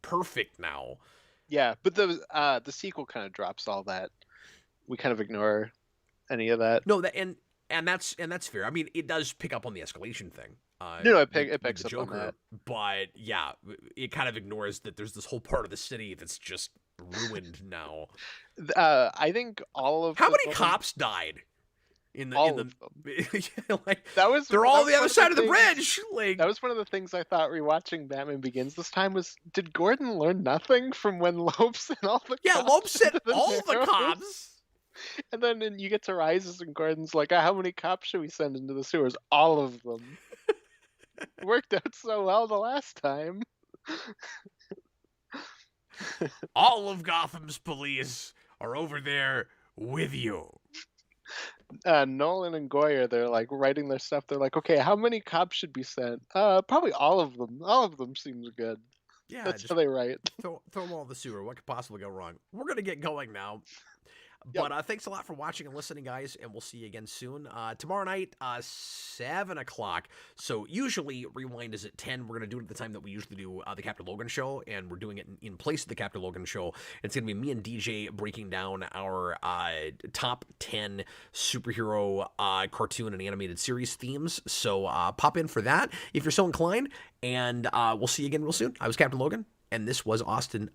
Speaker 2: perfect now.
Speaker 1: Yeah, but the sequel kind of drops all that. We kind of ignore any of that.
Speaker 2: No, and that's fair. I mean, it does pick up on the escalation thing.
Speaker 1: No, it
Speaker 2: With
Speaker 1: picks
Speaker 2: the
Speaker 1: up on
Speaker 2: Joker,
Speaker 1: that.
Speaker 2: but yeah, it kind of ignores that there's this whole part of the city that's just ruined now.
Speaker 1: I think all of
Speaker 2: How
Speaker 1: the
Speaker 2: many
Speaker 1: villains-
Speaker 2: cops died in the
Speaker 1: all of them.
Speaker 2: like
Speaker 1: That was
Speaker 2: they're all
Speaker 1: that
Speaker 2: on
Speaker 1: was
Speaker 2: the
Speaker 1: one
Speaker 2: other
Speaker 1: of
Speaker 2: side of the
Speaker 1: things-
Speaker 2: bridge. Like
Speaker 1: That was one of the things I thought rewatching Batman Begins this time was, did Gordon learn nothing from when Loeb sent all the
Speaker 2: yeah,
Speaker 1: cops
Speaker 2: Loeb sent
Speaker 1: into
Speaker 2: all the
Speaker 1: Narrows?
Speaker 2: cops.
Speaker 1: And then you get to Rises and Gordon's like, how many cops should we send into the sewers? All of them. It worked out so well the last time.
Speaker 2: All of Gotham's police are over there with you.
Speaker 1: Nolan and Goyer, they're like writing their stuff. They're like, okay, how many cops should be sent? Probably all of them. All of them seems good.
Speaker 2: Yeah,
Speaker 1: That's
Speaker 2: just
Speaker 1: how they write.
Speaker 2: throw them all in the sewer. What could possibly go wrong? We're gonna get going now.
Speaker 1: Yep.
Speaker 2: But thanks a lot for watching and listening, guys, and we'll see you again soon. Tomorrow night, 7 o'clock. So usually Rewind is at 10. We're going to do it at the time that we usually do the Captain Logan show, and we're doing it in place of the Captain Logan show. It's going to be me and DJ breaking down our top 10 superhero cartoon and animated series themes. So pop in for that if you're so inclined, and we'll see you again real soon. I was Captain Logan, and this was Austin.